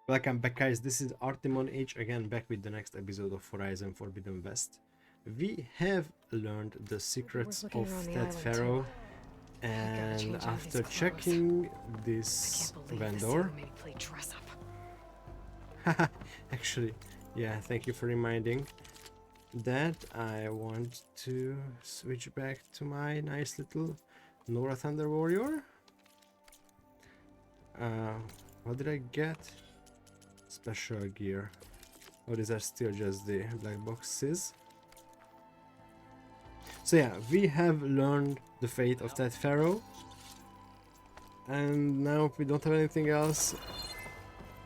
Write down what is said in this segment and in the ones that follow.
Welcome back, guys. This is Artemon H again, back with the next episode of Horizon Forbidden West. We have learned the secrets of that pharaoh, and after checking this vendor, actually, yeah, thank you for reminding that. I want to switch back to my nice little Nora Thunder Warrior. What did I get? Special gear. Oh, these are still just the black boxes. So yeah, we have learned the fate of that pharaoh, and now if we don't have anything else,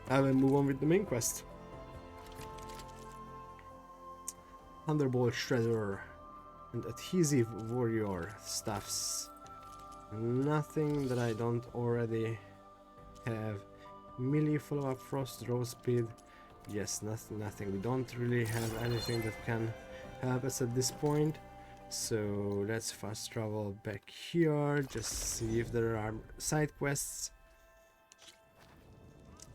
I will move on with the main quest. Thunderbolt Shredder and Adhesive Warrior stuffs. Nothing that I don't already have. Melee follow-up, frost, roll speed. Yes, nothing. We don't really have anything that can help us at this point. So let's fast travel back here, just see if there are side quests.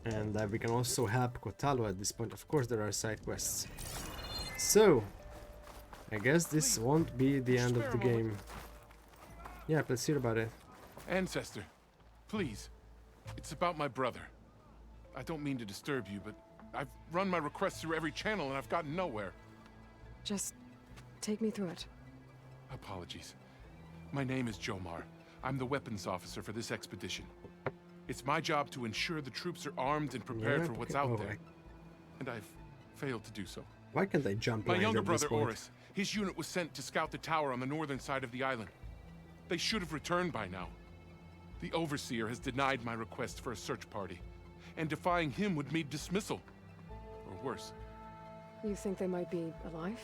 And we can also help Kotalo at this point. Of course there are side quests. So I guess this won't be the end of the game. Yeah, let's hear about it. Ancestor, please. It's about my brother. I don't mean to disturb you, but I've run my requests through every channel and I've gotten nowhere. Just take me through it. Apologies. My name is Jomar. I'm the weapons officer for this expedition. It's my job to ensure the troops are armed and prepared for what's out there. And I've failed to do so. Why can't I jump My lines younger at this brother, point? Oris, his unit was sent to scout the tower on the northern side of the island. They should have returned by now. The Overseer has denied my request for a search party, and defying him would mean dismissal. Or worse. You think they might be alive?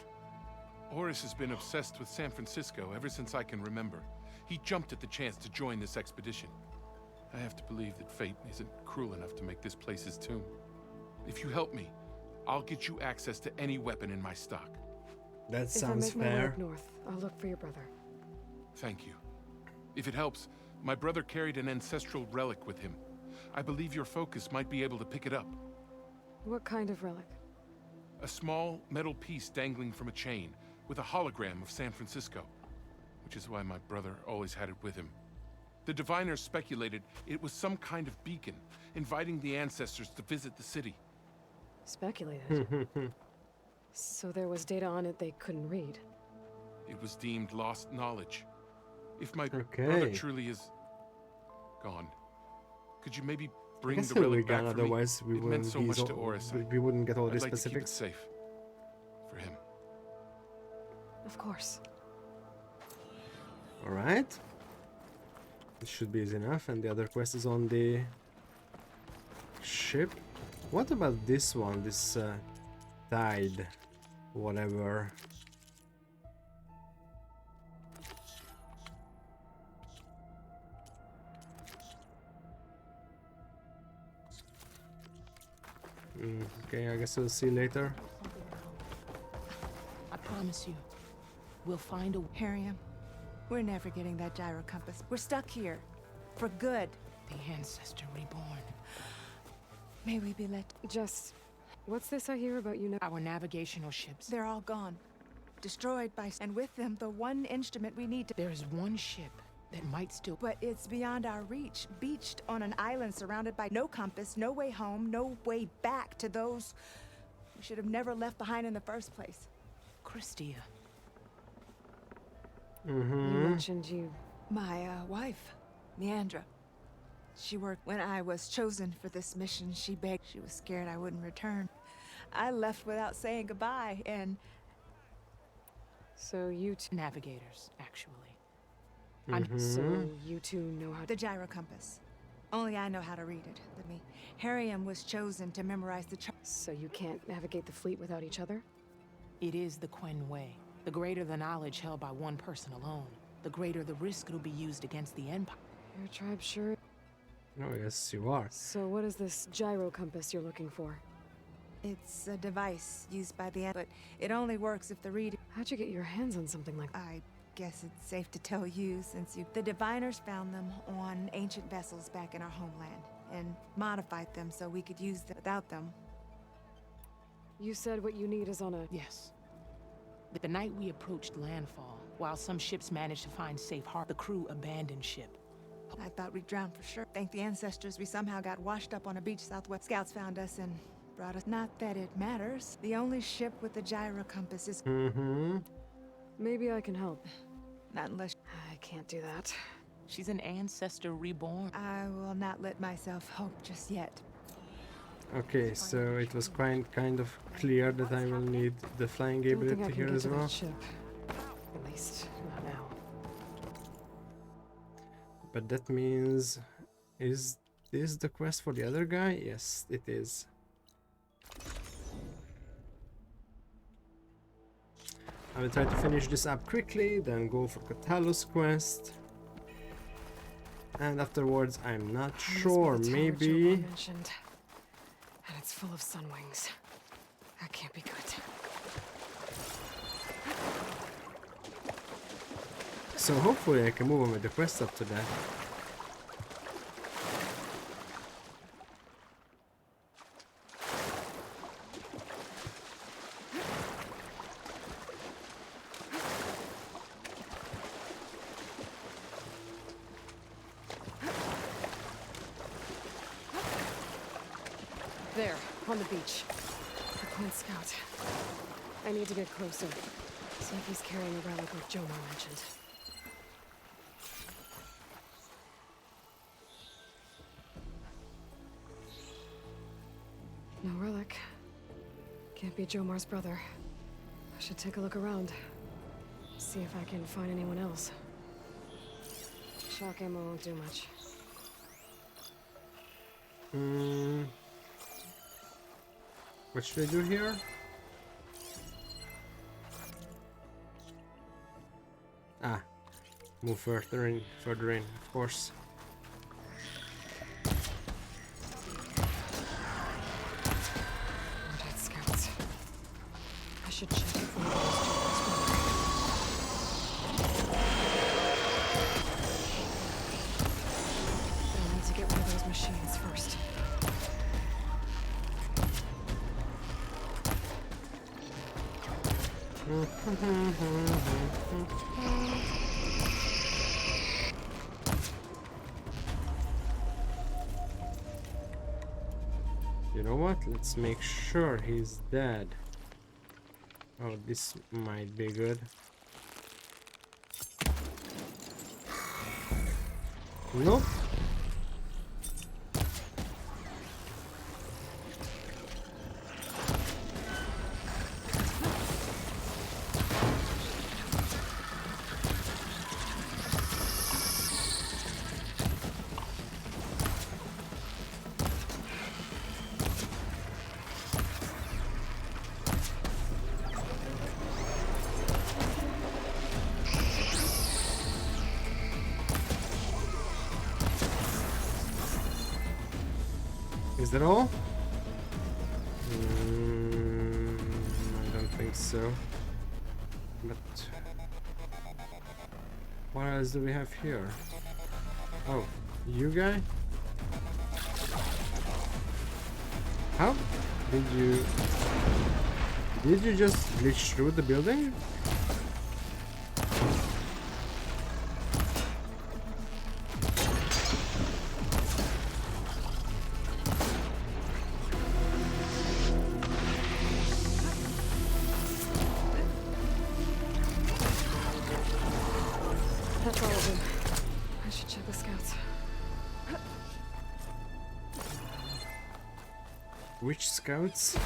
Oris has been obsessed with San Francisco ever since I can remember. He jumped at the chance to join this expedition. I have to believe that fate isn't cruel enough to make this place his tomb. If you help me, I'll get you access to any weapon in my stock. That sounds if I make my way fair. up north, I'll look for your brother. Thank you. If it helps, my brother carried an ancestral relic with him. I believe your focus might be able to pick it up. What kind of relic? A small metal piece dangling from a chain with a hologram of San Francisco, which is why my brother always had it with him. The diviners speculated it was some kind of beacon, inviting the ancestors to visit the city. Speculated. So there was data on it they couldn't read. It was deemed lost knowledge. If my brother truly is gone, could you maybe bring the relic back for otherwise me? we It wouldn't meant so much to Oris. we wouldn't get all I'd the like to keep it specifics. safe. For him. Of course. Alright. This should be easy enough, and the other quest is on the ship. What about this one? This tide, whatever. Okay, I guess we'll see later. I promise you, we'll find a... Harriam, we're never getting that gyro compass. We're stuck here. For good. The ancestor reborn. May we be let... Just... What's this I hear about you now? Our navigational ships. They're all gone. Destroyed by... And with them, the one instrument we need to... There is one ship that might still... But it's beyond our reach. Beached on an island surrounded by no compass, no way home, no way back to those we should have never left behind in the first place. Christia. You mentioned you... My wife, Meandra. She worked when I was chosen for this mission. She begged. She was scared I wouldn't return. I left without saying goodbye, and... So you two... Navigators, actually. So you two know how to... The gyro compass. Only I know how to read it. Let me... Harriam was chosen to memorize the... So you can't navigate the fleet without each other? It is the Quen way. The greater the knowledge held by one person alone, the greater the risk it'll be used against the Empire. Your tribe sure... Oh, yes, you are. So what is this gyro compass you're looking for? It's a device used by the... But it only works if the reader... How'd you get your hands on something like that? I guess it's safe to tell you, since you... The diviners found them on ancient vessels back in our homeland. and modified them so we could use them without them. You said what you need is on a... Yes. The night we approached landfall, while some ships managed to find safe harbor, the crew abandoned ship. I thought we'd drown for sure. Thank the ancestors, we somehow got washed up on a beach southwest. Scouts found us and brought us. Not that it matters. The only ship with a gyro compass is... Maybe I can help. Not unless... I can't do that. She's an ancestor reborn. I will not let myself hope just yet. Okay, so it was kind of clear that I will need the flying Don't think I ability can here get as to well. that ship. At least, not now. But that means, is this the quest for the other guy? Yes, it is. I will try to finish this up quickly, then go for Catalus quest. And afterwards, I'm not Must be sure, the tower maybe... Jomar mentioned. And it's full of sun wings. That can't be good. So hopefully I can move on with the quest up to that. There, on the beach. The Quinn Scout. I need to get closer. See if he's carrying a relic like Jomar mentioned. No relic. Can't be Jomar's brother. I should take a look around. See if I can find anyone else. Shock ammo won't do much. What should I do here? Ah, move further in, of course. Dead scouts. I should check if one of those Jomar's brother. But I'll need to get one of those machines first. You know what? Let's make sure he's dead. Oh, this might be good. Nope. Is that all? I don't think so. But what else do we have here? Oh, you guy? How did you just glitch through the building? That's all of them. I should check the scouts. Which scouts?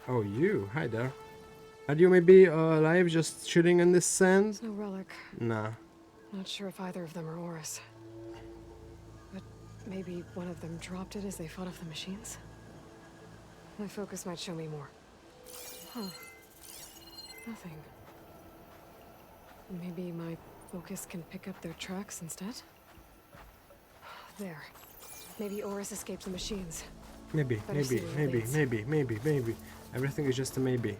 Oh, you. Hi there. Are you maybe alive just shooting in this sand? No relic. Nah. Not sure if either of them are Oris. But maybe one of them dropped it as they fought off the machines? My focus might show me more. Huh. Nothing. Maybe my focus can pick up their tracks instead? There. Maybe Oris escaped the machines. Maybe, Better see where it leads. maybe. Everything is just a maybe.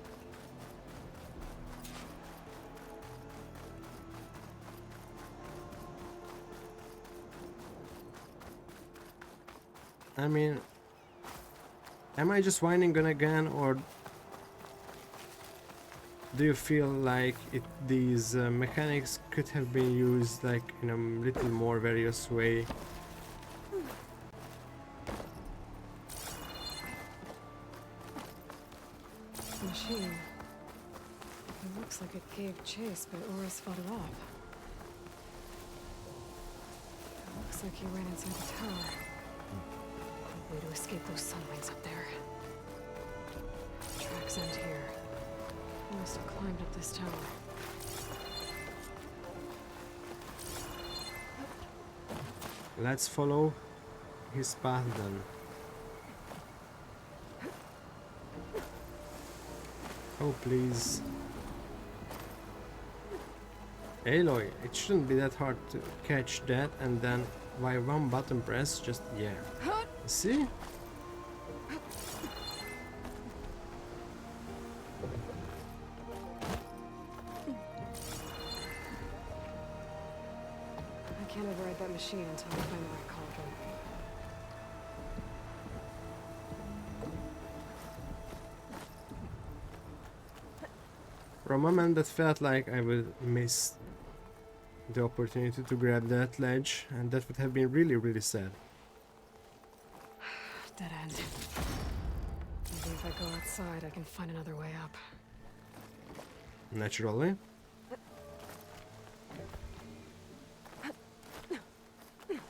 I mean, am I just whining on again, or do you feel like these mechanics could have been used like in a little more various way? Machine. It looks like it gave chase, but Oris fought it off. It looks like he ran inside the tower. Way to escape those sunwings up there. Tracks end here. He must have climbed up this tower. Let's follow his path then. Oh, please. Aloy, it shouldn't be that hard to catch that, and then by one button press, just yeah. See? I can't override that machine until I find the right cauldron. For a moment that felt like I would miss the opportunity to grab that ledge, and that would have been really, really sad. Dead end. Maybe if I go outside, I can find another way up. Naturally. Nothing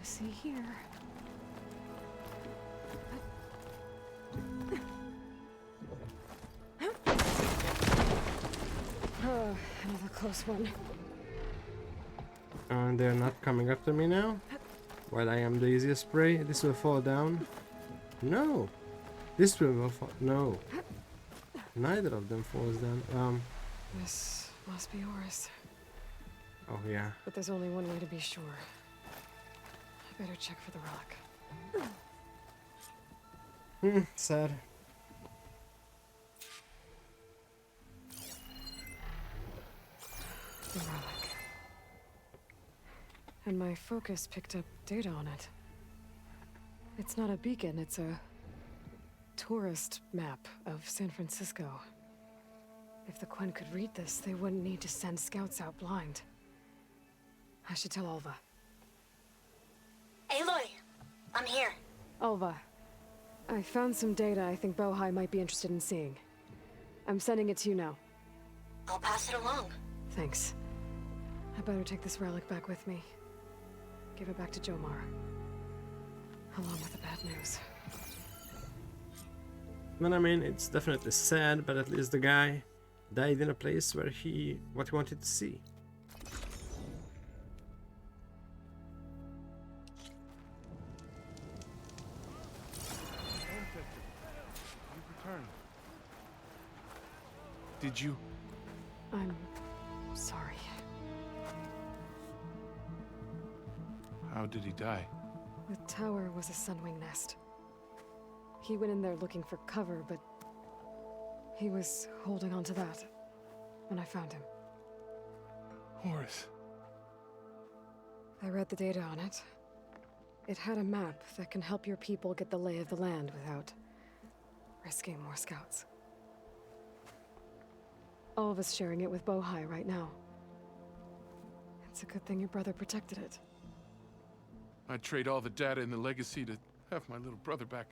to see here. Oh, another close one. And they're not coming up to me now. While I am the easiest prey, this will fall down. No! This will fall. No. Neither of them falls down. This must be Oris. Oh yeah. But there's only one way to be sure. I better check for the relic. Sad. The relic. And my focus picked up data on it. It's not a beacon, it's a tourist map of San Francisco. If the Quen could read this, they wouldn't need to send scouts out blind. I should tell Alva. Aloy, I'm here. Alva, I found some data I think Bohai might be interested in seeing. I'm sending it to you now. I'll pass it along. Thanks. I better take this relic back with me. Give it back to Jomar. Along with the bad news. Well, I mean, it's definitely sad, but at least the guy died in a place where what he wanted to see. You've returned. Did you? I'm sorry. How did he die? The tower was a sunwing nest. He went in there looking for cover, but he was holding on to that when I found him. Horace. I read the data on it. It had a map that can help your people get the lay of the land without risking more scouts. All of us sharing it with Bohai right now. It's a good thing your brother protected it. I'd trade all the data in the legacy to have my little brother back.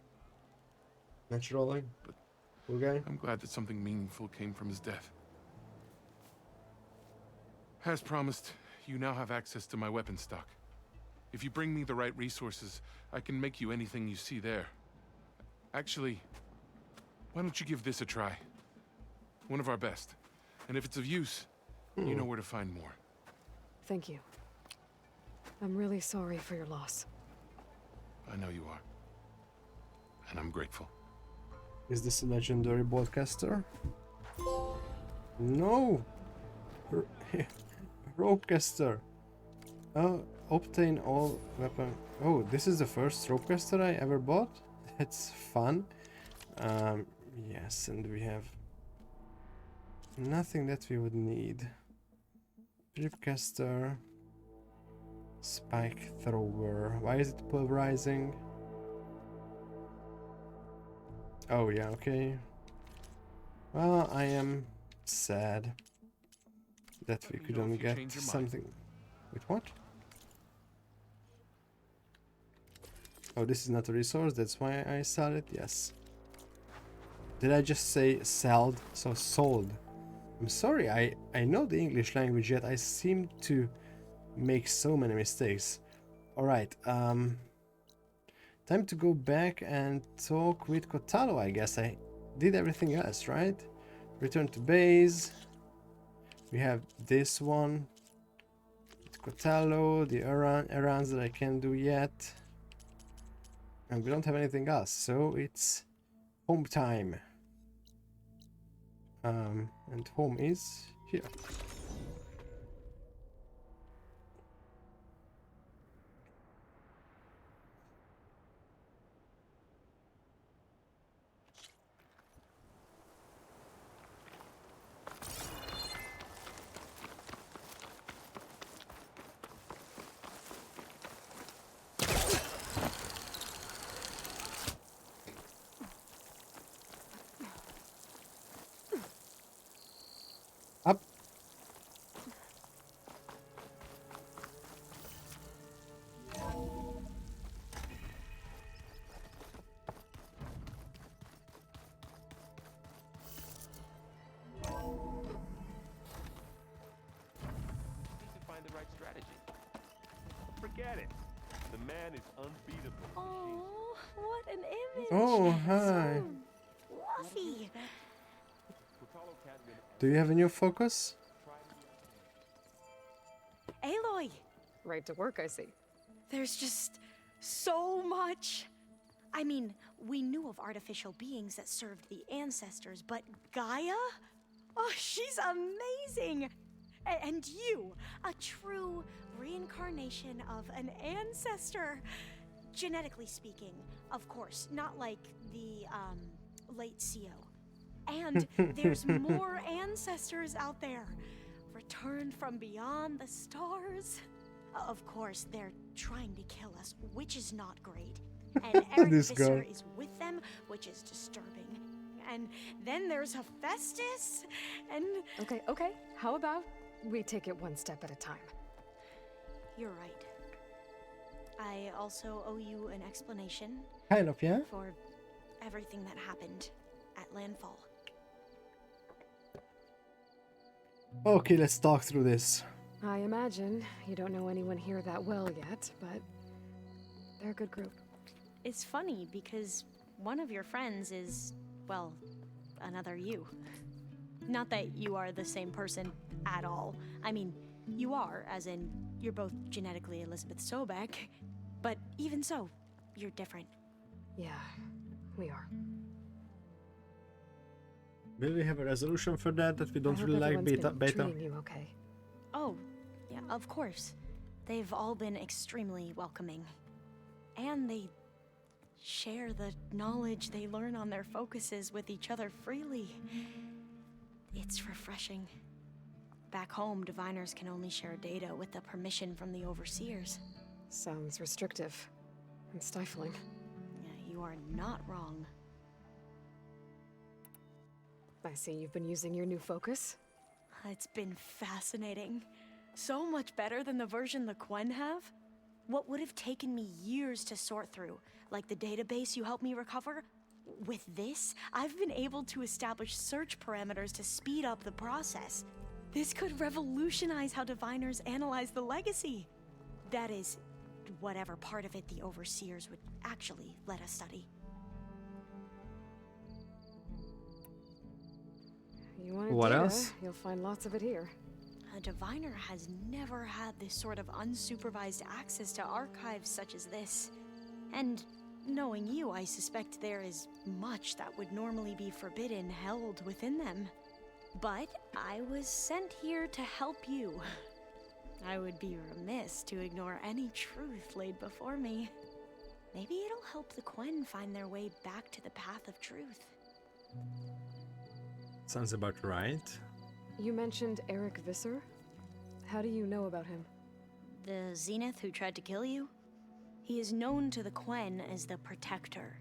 Naturally. But cool guy. I'm glad that something meaningful came from his death. As promised, you now have access to my weapon stock. If you bring me the right resources, I can make you anything you see there. Actually, why don't you give this a try? One of our best. And if it's of use, you know where to find more. Thank you. I'm really sorry for your loss. I know you are. And I'm grateful. Is this a legendary broadcaster? No! Ropecaster! Obtain all weapon. Oh, this is the first ropecaster I ever bought? That's fun. Yes, and we have nothing that we would need. Tripcaster. Spike thrower. Why is it pulverizing? Oh yeah, okay. Well, I am sad that we Let me know couldn't if you get change your mind. something. Wait, what? Oh, this is not a resource, that's why I sold it, yes. Did I just say sold? So sold. I'm sorry, I know the English language, yet I seem to make so many mistakes. Alright, time to go back and talk with Kotalo, I guess. I did everything else, right? Return to base. We have this one. With Kotalo, the errands that I can't do yet. And we don't have anything else, so it's home time. And home is here. Up. To find the right strategy. Forget it. The man is unbeatable. Oh, what an image! Oh, hi. Fluffy! Kotalo can't win. Do you have a new focus? Aloy! Right to work, I see. There's just so much. I mean, we knew of artificial beings that served the ancestors, but Gaia? Oh, she's amazing! And you, a true reincarnation of an ancestor. Genetically speaking, of course, not like the, late CO. And there's more ancestors out there, returned from beyond the stars. Of course, they're trying to kill us, which is not great. And Eric This Visser girl. is with them, which is disturbing. And then there's Hephaestus, and Okay. How about we take it one step at a time? you're right. I also owe you an explanation Kind of, yeah? for everything that happened at Landfall. Okay, let's talk through this. I imagine you don't know anyone here that well yet, but they're a good group. It's funny because one of your friends is, well, another you. Not that you are the same person at all. I mean, you are, as in, you're both genetically Elizabeth Sobek, but even so, you're different. Yeah, we are. Will we have a resolution for that we I don't hope really like everyone's beta? been treating you okay. Oh, yeah, of course. They've all been extremely welcoming. And they share the knowledge they learn on their focuses with each other freely. It's refreshing. Back home, diviners can only share data with the permission from the overseers. Sounds restrictive and stifling. Yeah, you are not wrong. I see you've been using your new focus. It's been fascinating. So much better than the version the Quen have. What would have taken me years to sort through, like the database you helped me recover, with this, I've been able to establish search parameters to speed up the process. This could revolutionize how diviners analyze the legacy. That is, whatever part of it the overseers would actually let us study. You want What data, else? You'll find lots of it here. A diviner has never had this sort of unsupervised access to archives such as this. And knowing you, I suspect there is much that would normally be forbidden held within them. But I was sent here to help you. I would be remiss to ignore any truth laid before me. Maybe it'll help the Quen find their way back to the path of truth. Sounds about right. You mentioned Eric Visser. How do you know about him? The Zenith who tried to kill you? He is known to the Quen as the Protector.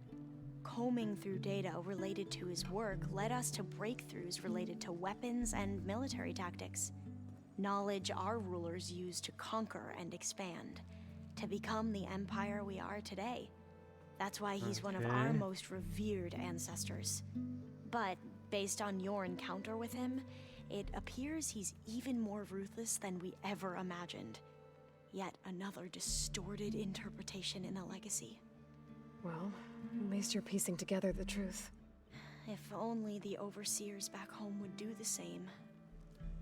Combing through data related to his work led us to breakthroughs related to weapons and military tactics. Knowledge our rulers used to conquer and expand, to become the empire we are today. That's why he's one of our Okay. most revered ancestors. But based on your encounter with him, it appears he's even more ruthless than we ever imagined. Yet another distorted interpretation in the legacy. Well, at least you're piecing together the truth. If only the overseers back home would do the same.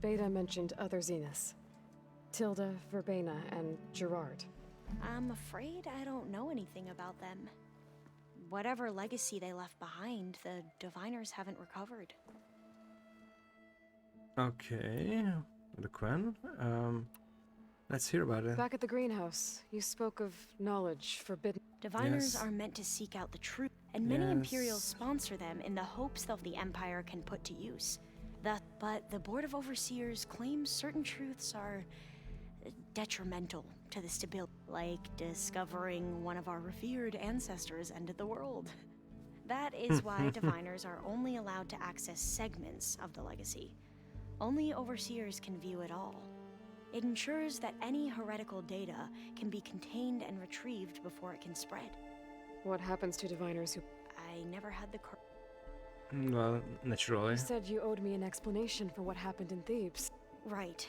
Beta mentioned other Zeniths. Tilda, Verbena, and Gerard. I'm afraid I don't know anything about them. Whatever legacy they left behind, the diviners haven't recovered. Okay. The Quen. Let's hear about it. Back at the greenhouse, you spoke of knowledge forbidden. Diviners Yes. are meant to seek out the truth, and many Imperials Yes. sponsor them in the hopes that the Empire can put to use. But the Board of Overseers claims certain truths are detrimental to the stability, like discovering one of our revered ancestors ended the world. That is why diviners are only allowed to access segments of the legacy. Only Overseers can view it all. It ensures that any heretical data can be contained and retrieved before it can spread. What happens to diviners who... I never had the Well, naturally. You said you owed me an explanation for what happened in Thebes. Right.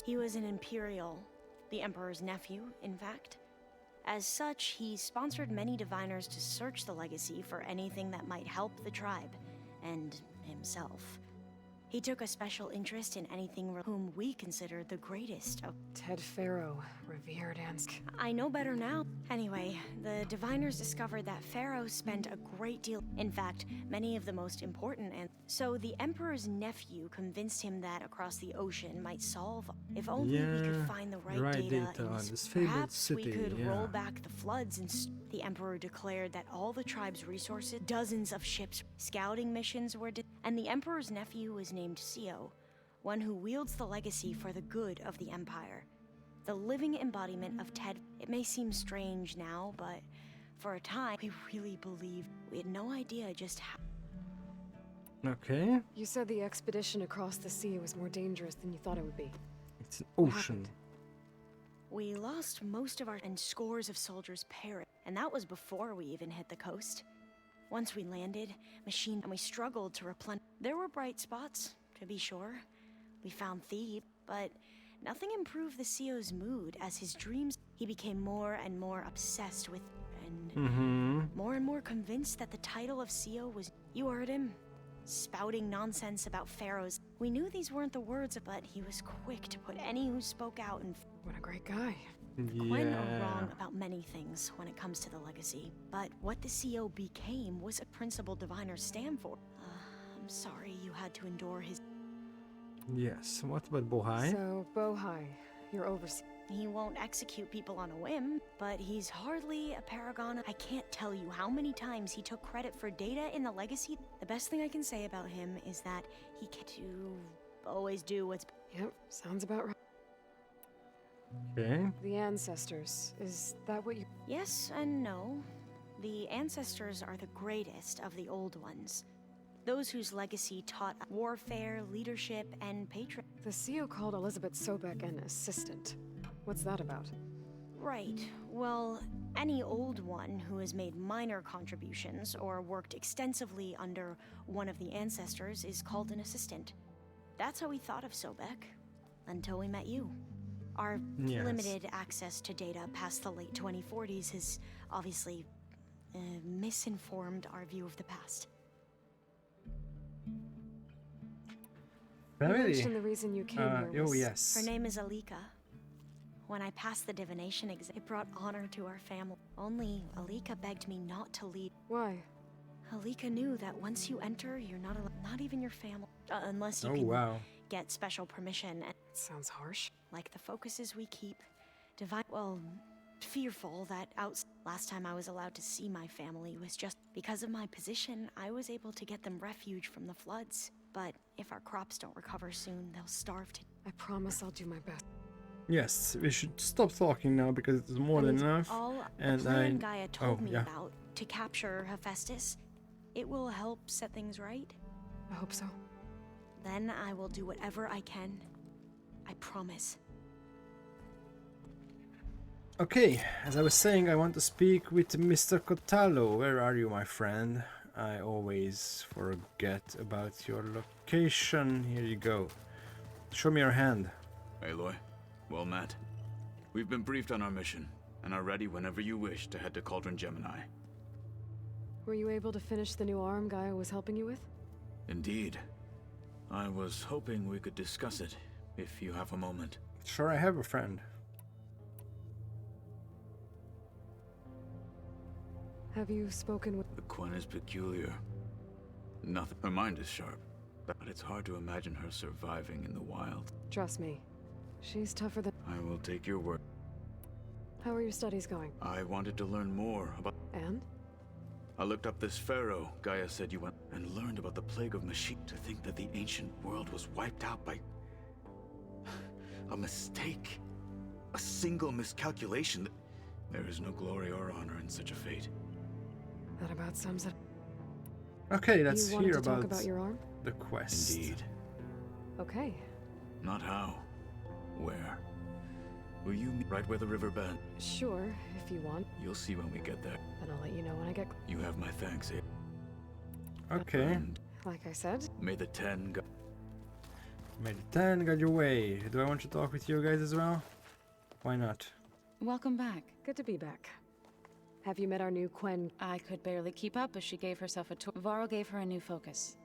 He was an Imperial, the Emperor's nephew, in fact. As such, he sponsored many diviners to search the legacy for anything that might help the tribe, and himself. He took a special interest in anything whom we considered the greatest of... Ted Pharaoh, revered ancestor. I know better now. Anyway, the diviners discovered that Pharaoh spent a great deal, in fact, many of the most important, and so the Emperor's nephew convinced him that across the ocean might solve, if only we could Yeah, find the right data in on this, this fabled perhaps we city, could yeah. roll back the floods and the Emperor declared that all the tribe's resources, dozens of ships, scouting missions were and the Emperor's nephew was named Sio, one who wields the legacy for the good of the Empire. The living embodiment of Ted. It may seem strange now, but for a time, we really believed. We had no idea just how. Okay. You said the expedition across the sea was more dangerous than you thought it would be. It's an What ocean. happened? We lost most of our and scores of soldiers perished, and that was before we even hit the coast. Once we landed, and we struggled to replenish. There were bright spots, to be sure. We found Thebes, but nothing improved the CEO's mood as his dreams. He became more and more obsessed with, and more and more convinced that the title of CEO was. You heard him, spouting nonsense about pharaohs. We knew these weren't the words, but he was quick to put any who spoke out in. What a great guy. Quen are Yeah. wrong about many things when it comes to the legacy, but what the CEO became was a principle diviners stand for. I'm sorry you had to endure his. Yes. What about Bohai? So, Bohai, your overseer. He won't execute people on a whim, but he's hardly a paragon. I can't tell you how many times he took credit for data in the legacy. The best thing I can say about him is that he can always do what's. Yep, sounds about right. Okay. The ancestors, is that what you... Yes and no. The ancestors are the greatest of the old ones. Those whose legacy taught warfare, leadership, and patron. The CEO called Elizabeth Sobek an assistant. What's that about? Right. Well, any old one who has made minor contributions or worked extensively under one of the ancestors is called an assistant. That's how we thought of Sobek, until we met you. Our Yes. limited access to data past the late 2040s has obviously misinformed our view of the past. You Family. mentioned the reason you came here Oh was... yes. Her name is Alika. When I passed the divination exam, it brought honor to our family. Only Alika begged me not to lead. Why? Alika knew that once you enter, you're not allowed, not even your family, unless you Oh can wow. get special permission. And Sounds harsh. like the focuses we keep, fearful that last time I was allowed to see my family was just because of my position. I was able to get them refuge from the floods. But if our crops don't recover soon, they'll starve to. I promise I'll do my best. Yes, we should stop talking now because it's more than enough. All And the plan I- Gaia told oh, me yeah. about to capture Hephaestus, it will help set things right. I hope so. Then I will do whatever I can. I promise. Okay, as I was saying, I want to speak with Mr. Cotallo. Where are you, my friend? I always forget about your location. Here you go. Show me your hand. Aloy, well met. We've been briefed on our mission, and are ready whenever you wish to head to Cauldron Gemini. Were you able to finish the new arm Gaia was helping you with? Indeed. I was hoping we could discuss it, if you have a moment. Sure, I have a friend. Have you spoken with... The Quen is peculiar. Nothing. Her mind is sharp, but it's hard to imagine her surviving in the wild. Trust me, she's tougher than... I will take your word. How are your studies going? I wanted to learn more about... And? I looked up this pharaoh Gaia said you went, and learned about the plague of machine. To think that the ancient world was wiped out by... a mistake. A single miscalculation. There is no glory or honor in such a fate. That about sums it. Okay, let's you wanted hear to talk about your arm? the quest. Indeed. Okay. Not how. Where? Will you meet right where the river bends? Sure, if you want. You'll see when we get there. Then I'll let you know when I get... You have my thanks, eh? Okay, And Like I said, may the 10 go... may the 10 guide your way. Do I want to talk with you guys as well? Why not? Welcome back. good to be back. Have you met our new Quen? I could barely keep up as she gave herself a tour. Varl gave her a new focus.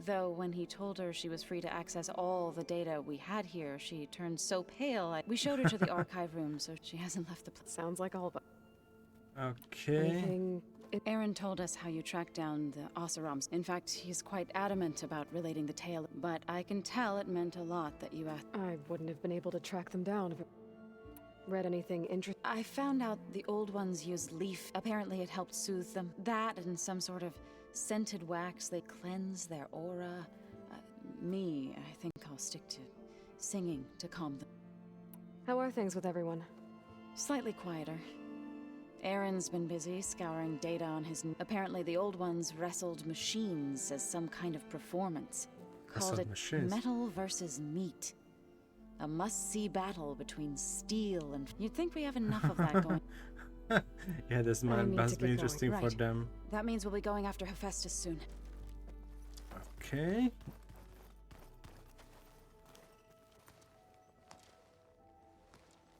Though when he told her she was free to access all the data we had here, she turned so pale. We showed her to the archive room, so she hasn't left the place. Sounds like all of it. Okay. Anything... Aaron told us how you tracked down the Osirams. In fact, he's quite adamant about relating the tale, but I can tell it meant a lot that you asked. I wouldn't have been able to track them down if it... Read anything interesting? I found out the old ones used leaf. Apparently it helped soothe them. That and some sort of scented wax. They cleanse their aura. I think I'll stick to singing to calm them. How are things with everyone? Slightly quieter. Aaron's been busy scouring data on his... Apparently the old ones wrestled machines as some kind of performance. Called Wrestled it machines. metal versus meat. A must-see battle between steel and... You'd think we have enough of that going. Yeah, this I might need to must get be going. interesting for Right. them. That means we'll be going after Hephaestus soon. Okay.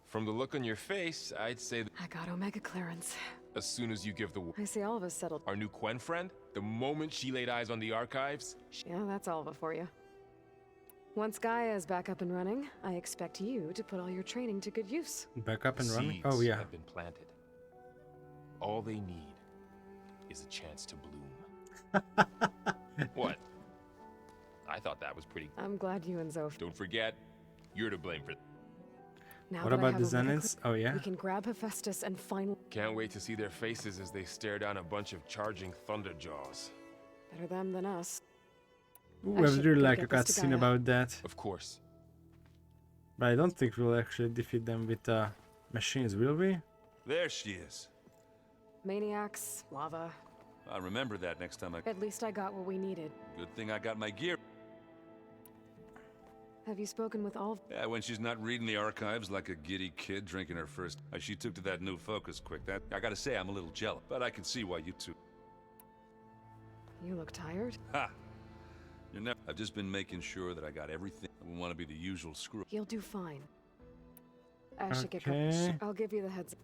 From the look on your face, I'd say that I got Omega clearance. as soon as you give the word. I see all of us settled. Our new Quen friend, the moment she laid eyes on the archives, Yeah, that's all of it for you. Once Gaia is back up and running, I expect you to put all your training to good use. Back up and running. seeds Oh yeah. have been planted. All they need is a chance to bloom. What? I thought that was pretty. I'm glad you and Zoph. Don't forget, you're to blame for. Now What that I about have the Omega Zeniths? Oh yeah. we can grab Hephaestus and finally... Can't wait to see their faces as they stare down a bunch of charging thunder jaws. Better them than us. Ooh, I I would should really go like a get this to cutscene Gaia. about that. Of course. But I don't think we'll actually defeat them with machines, will we? There she is. Maniacs, lava. I'll remember that next time I... At least I got what we needed. Good thing I got my gear. Have you spoken with all... Yeah, when she's not reading the archives like a giddy kid drinking her first... she took to that new focus quick. That I gotta say, I'm a little jealous. But I can see why you two... You look tired? Ha! You're never... I've just been making sure that I got everything. I wouldn't want to be the usual screw. You'll do fine. I should get Okay. going. I'll give you the heads.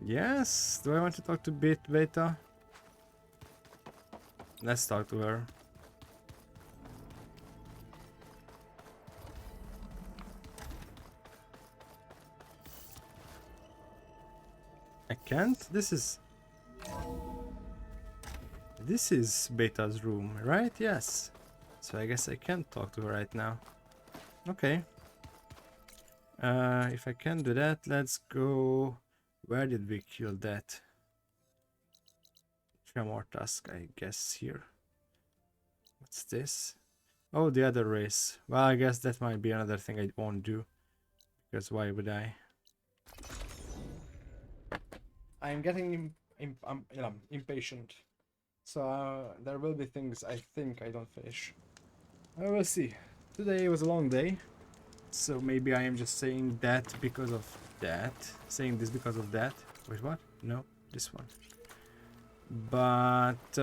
Yes. Do I want to talk to Beta? Let's talk to her. I can't? This is Beta's room, right? Yes. So I guess I can't talk to her right now. Okay. If I can do that, let's go... Where did we kill that? Tremor Tusk, I guess here. What's this? Oh, the other race. Well, I guess that might be another thing I won't do. Because why would I? I'm getting impatient. So there will be things I think I don't finish. I will see. Today was a long day. So maybe I am just saying that because of that. Saying this because of that. Wait, what? No, this one. But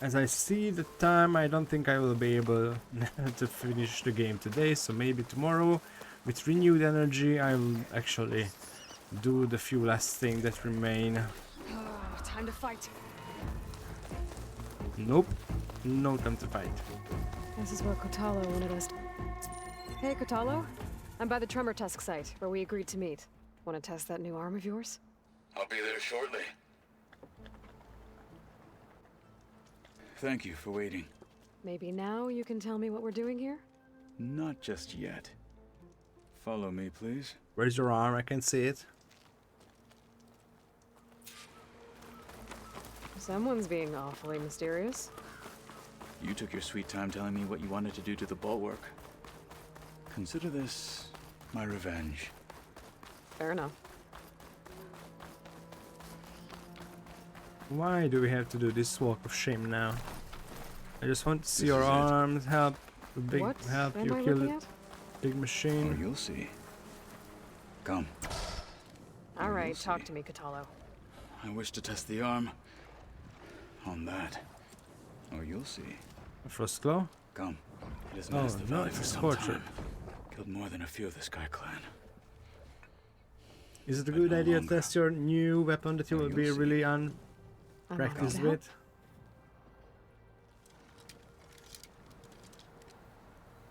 as I see the time, I don't think I will be able to finish the game today. So maybe tomorrow, with renewed energy, I will actually do the few last things that remain. Time to fight. Nope, no time to fight. This is where Kotalo wanted us. Hey, Kotalo. I'm by the Tremor Tusk site, where we agreed to meet. Want to test that new arm of yours? I'll be there shortly. Thank you for waiting. Maybe now you can tell me what we're doing here? Not just yet. Follow me, please. Where's your arm? I can see it. Someone's being awfully mysterious. You took your sweet time telling me what you wanted to do to the bulwark. Consider this my revenge. Fair enough. Why do we have to do this walk of shame now? I just want to see This your is it. arms help What help am you I kill looking the at? big Or machine. you'll see. Come. All right, You'll talk see. to me, Kotalo. I wish to test the arm on that. Or you'll see. A frost glow? Come. It has Oh, menaced the no, valley it's for a some scorcher. time. Killed more than a few of the Sky Clan. Is it a But good no idea to longer. test your new weapon that you Oh, will you'll be see. really I'm honored unpracticed to help. with?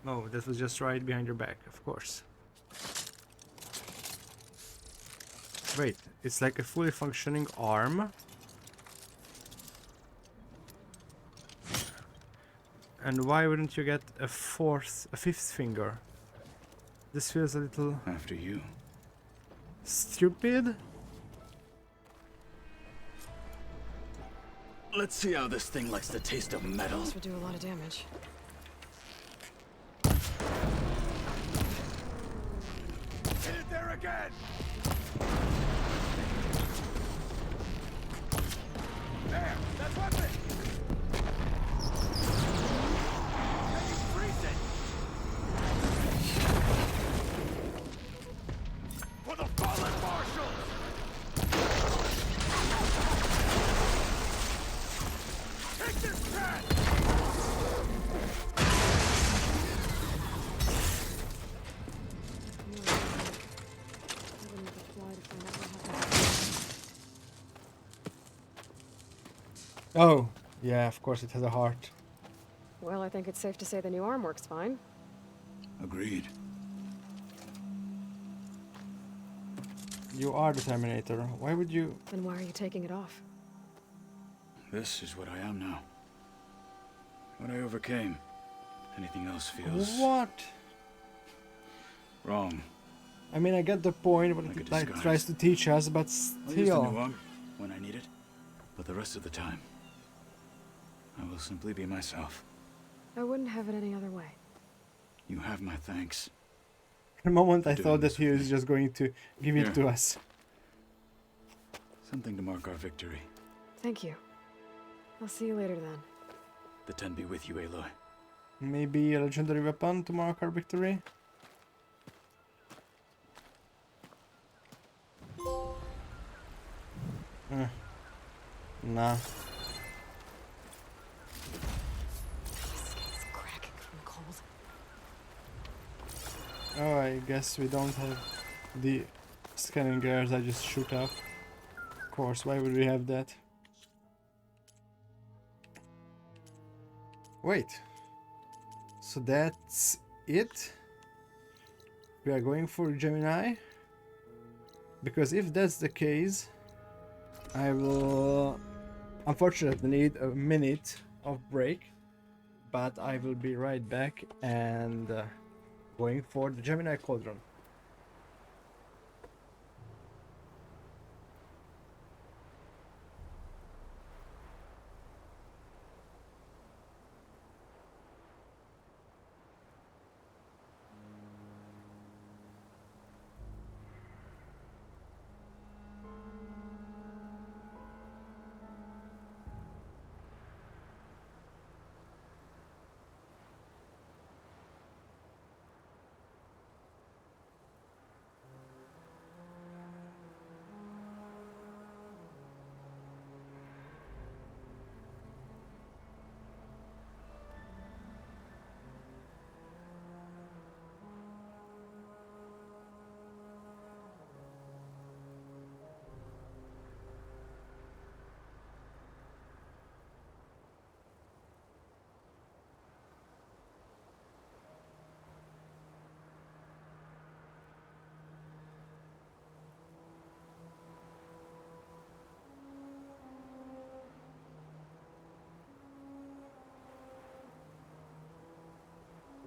Oh, that was just right behind your back, of course. Wait, it's like a fully functioning arm. And why wouldn't you get a fifth finger? This feels a little After you. stupid. Let's see how this thing likes the taste of metal. This would do a lot of damage. Hit it there again! There! That's weapon! Can you freeze it? For the fallen marshals! Take this cat! Oh, yeah, of course it has a heart. Well, I think it's safe to say the new arm works fine. Agreed. You are the Terminator. Why would you... Then why are you taking it off? This is what I am now. What I overcame. Anything else feels What? wrong. I mean, I get the point, what Like a it like, disguise. tries to teach us, but I'll use the new still. arm when I need it, but the rest of the time, I will simply be myself. I wouldn't have it any other way. You have my thanks. For a moment I Doing thought that this he with was me. just going to give it Here. to us. Something to mark our victory. Thank you. I'll see you later then. The Ten be with you, Aloy. Maybe a legendary weapon to mark our victory? Nah. Skin's cracking from the cold. Oh, I guess we don't have the scanning gears I just shoot off. Of course, why would we have that? Wait. So that's it? We are going for Gemini? Because if that's the case, I will unfortunately need a minute of break, but I will be right back and going for the Gemini Cauldron.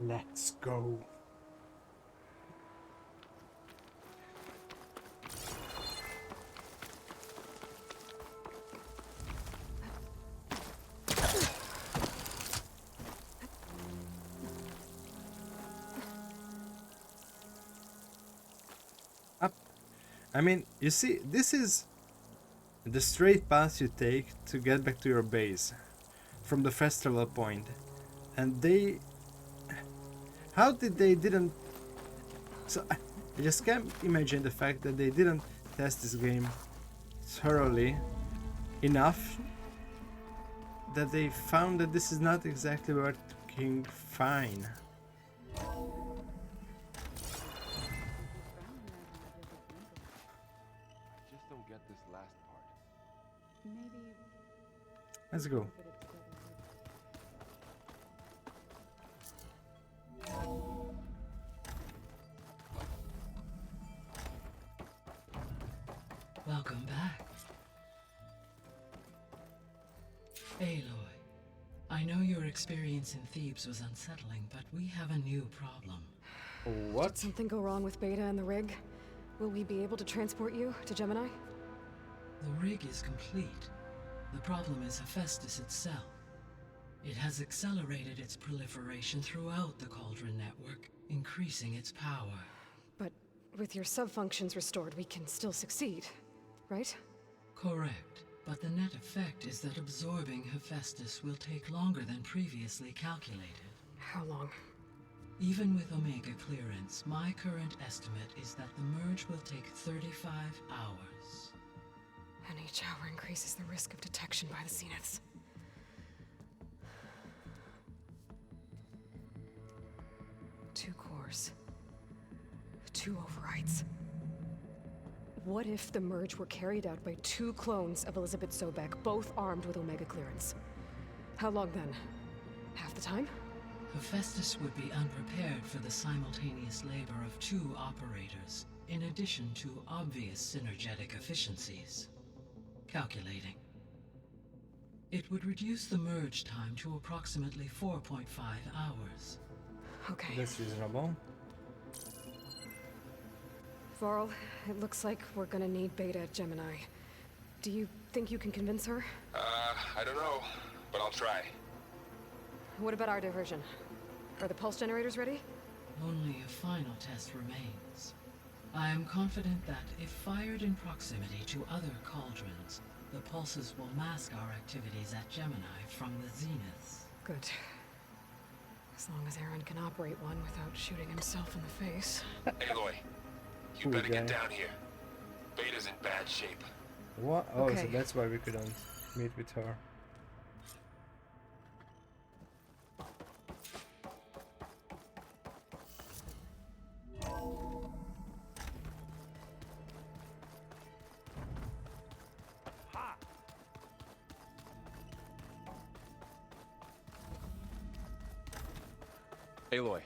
Let's go. Up. I mean, you see, this is the straight path you take to get back to your base from the festival point. And they... How did they didn't... So I just can't imagine the fact that they didn't test this game thoroughly enough that they found that this is not exactly working fine. Just don't get this last part. Let's go. Welcome back. Aloy, I know your experience in Thebes was unsettling, but we have a new problem. What? Did something go wrong with Beta and the rig? Will we be able to transport you to Gemini? The rig is complete. The problem is Hephaestus itself. It has accelerated its proliferation throughout the Cauldron network, increasing its power. But with your sub-functions restored, we can still succeed, right? Correct. But the net effect is that absorbing Hephaestus will take longer than previously calculated. How long? Even with Omega clearance, my current estimate is that the merge will take 35 hours. And each hour increases the risk of detection by the Zeniths. Two cores. Two overrides. What if the merge were carried out by two clones of Elizabeth Sobek, both armed with Omega clearance? How long then? Half the time? Hephaestus would be unprepared for the simultaneous labor of two operators, in addition to obvious synergetic efficiencies. Calculating. It would reduce the merge time to approximately 4.5 hours. Okay. That's reasonable. Varl, it looks like we're gonna need Beta at Gemini. Do you think you can convince her? I don't know, but I'll try. What about our diversion? Are the pulse generators ready? Only a final test remains. I am confident that if fired in proximity to other cauldrons, the pulses will mask our activities at Gemini from the Zeniths. Good. As long as Aaron can operate one without shooting himself in the face. Aloy, you better get down here. Beta's in bad shape. What? Oh, so Okay. that's why we couldn't meet with her. Aloy,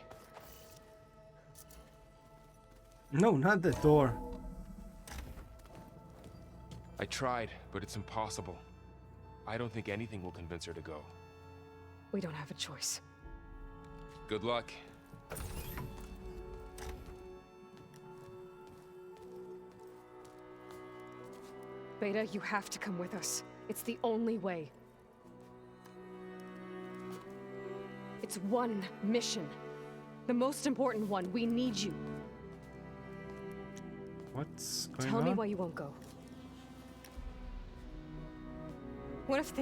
No, not the door. I tried, but it's impossible. I don't think anything will convince her to go. We don't have a choice. Good luck. Beta, you have to come with us. It's the only way. It's one mission. The most important one. We need you. What's going Tell on? me why you won't go. What if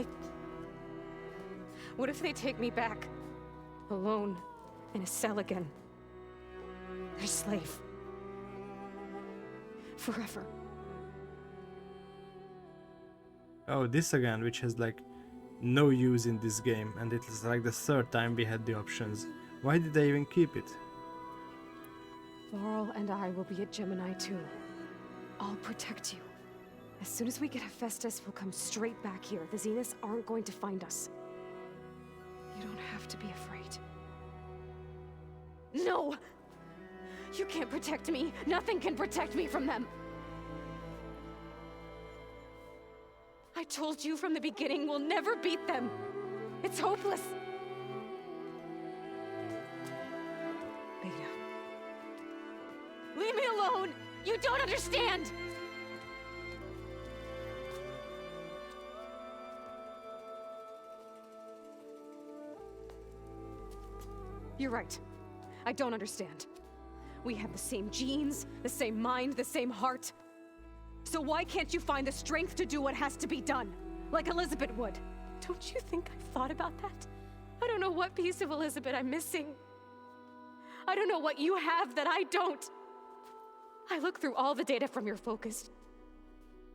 they take me back? Alone. In a cell again. Their slave. Forever. Oh, this again, which has like no use in this game, and it's like the third time we had the options. Why did they even keep it? Laurel and I will be at Gemini too. I'll protect you. As soon as we get Hephaestus, we'll come straight back here. The Zeniths aren't going to find us. You don't have to be afraid. No! You can't protect me. Nothing can protect me from them. I told you from the beginning we'll never beat them. It's hopeless. You don't understand! You're right. I don't understand. We have the same genes, the same mind, the same heart. So why can't you find the strength to do what has to be done? Like Elizabeth would. Don't you think I've thought about that? I don't know what piece of Elizabeth I'm missing. I don't know what you have that I don't. I look through all the data from your focus.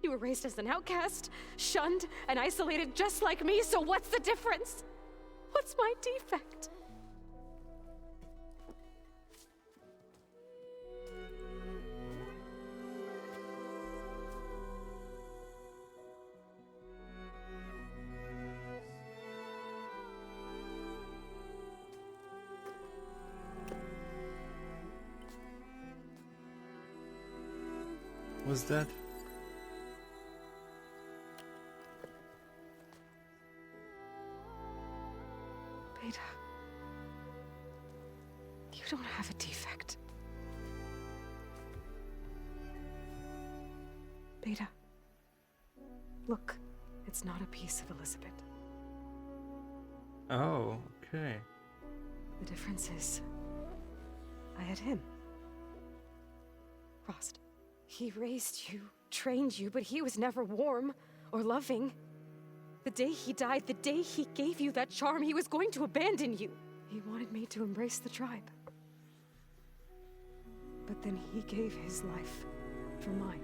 You were raised as an outcast, shunned, and isolated just like me, so what's the difference? What's my defect? What's that? Beta. You don't have a defect. Beta. Look, it's not a piece of Elizabeth. Oh, okay. The difference is, I had him. Frost. He raised you, trained you, but he was never warm or loving. The day he died, the day he gave you that charm, he was going to abandon you. He wanted me to embrace the tribe. But then he gave his life for mine.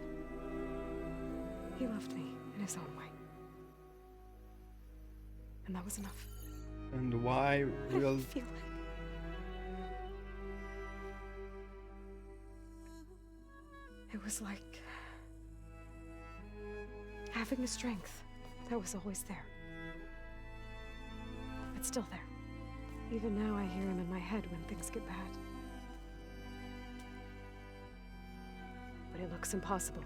He loved me in his own way. And that was enough. And why will... I feel like... It was like... having the strength that was always there. It's still there. Even now I hear him in my head when things get bad. But it looks impossible.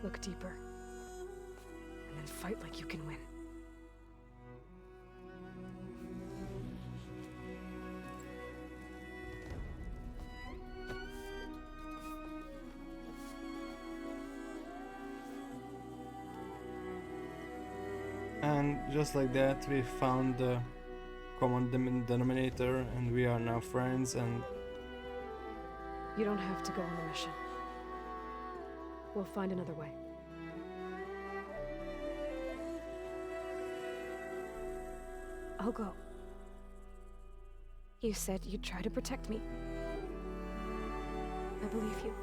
Look deeper. And then fight like you can win. And just like that, we found the common denominator, and we are now friends. And You don't have to go on the mission. We'll find another way. I'll go. You said you'd try to protect me. I believe you.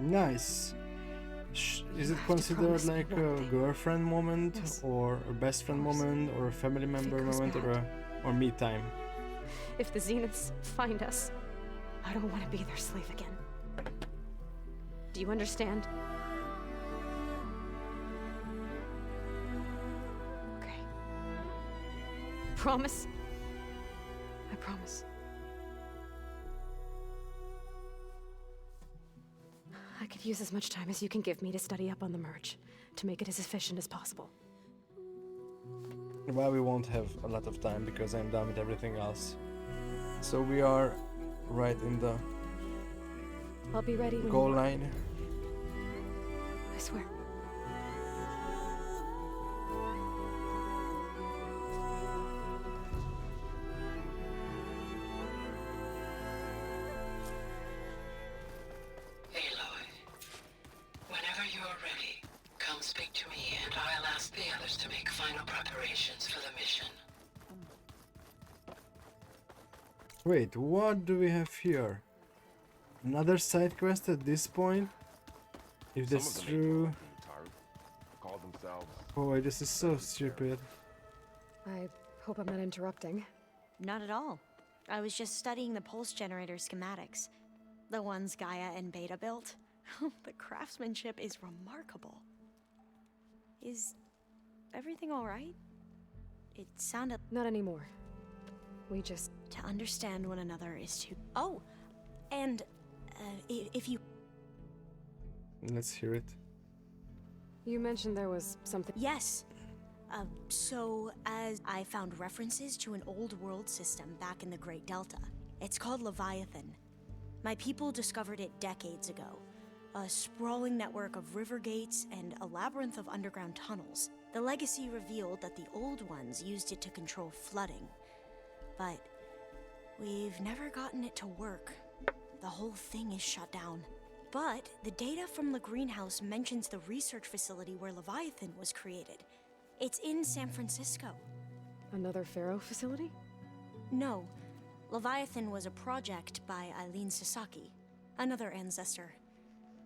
nice. Is it considered like a girlfriend moment, Yes. or a best friend moment, or a family member goes moment, bad. or me time? If the Zeniths find us, I don't want to be their slave again. Do you understand? Okay. Promise? I promise. I could use as much time as you can give me to study up on the merge, to make it as efficient as possible. Well, we won't have a lot of time because I'm done with everything else. So we are right in the I'll be ready when goal you are. line. I swear. Aloy, whenever you're ready, come speak to me and I'll ask the others to make final preparations for the mission. Wait, what do we have here? Another side quest at this point? If that's true... Call themselves. Boy, this is so stupid. I hope I'm not interrupting. Not at all. I was just studying the pulse generator schematics. The ones Gaia and Beta built. The craftsmanship is remarkable. Is everything all right? It sounded... Not anymore. We just... To understand one another is to... Oh! And, if you... Let's hear it. You mentioned there was something... Yes. So, as I found references to an old world system back in the Great Delta. It's called Leviathan. My people discovered it decades ago. A sprawling network of river gates and a labyrinth of underground tunnels. The legacy revealed that the old ones used it to control flooding. But we've never gotten it to work. The whole thing is shut down. But the data from the greenhouse mentions the research facility where Leviathan was created. It's in San Francisco. Another Pharaoh facility? No. Leviathan was a project by Eileen Sasaki, another ancestor.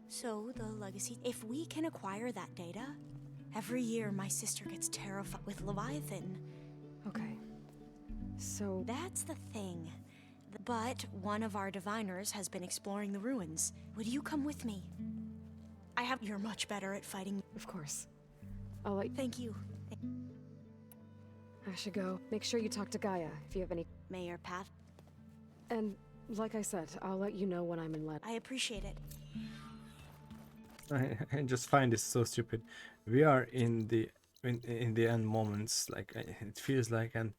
So, the legacy... If we can acquire that data, every year my sister gets terrified with Leviathan. Okay. So... That's the thing. But one of our diviners has been exploring the ruins. Would you come with me? You're much better at fighting. Of course. I'll let... Thank you. I should go. Make sure you talk to Gaia if you have any... Mayor Pat. And, like I said, I'll let you know when I'm in I appreciate it. I just find this so stupid. We are in the end moments, like it feels like, and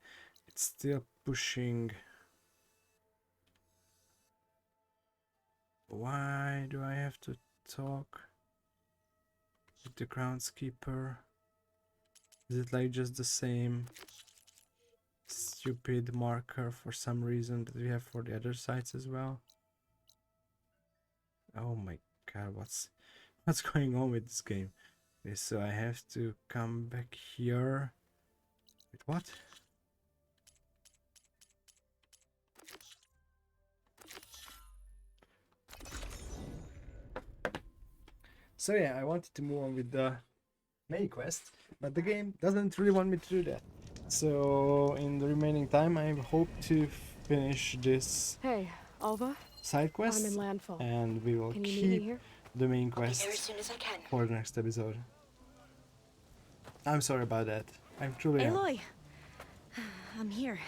it's still pushing. Why do I have to talk with the groundskeeper? Is it like just the same stupid marker for some reason that we have for the other sites as well? Oh my god, what's going on with this game? Okay, so I have to come back here. Wait, what? So yeah, I wanted to move on with the main quest, but the game doesn't really want me to do that. So in the remaining time, I hope to finish this Hey, Alva? side quest, I'm in Landfall. and we will Can you meet me keep here? the main I'll be quest there as soon as I can. for the next episode. I'm sorry about that. I'm truly am. Aloy! I'm here.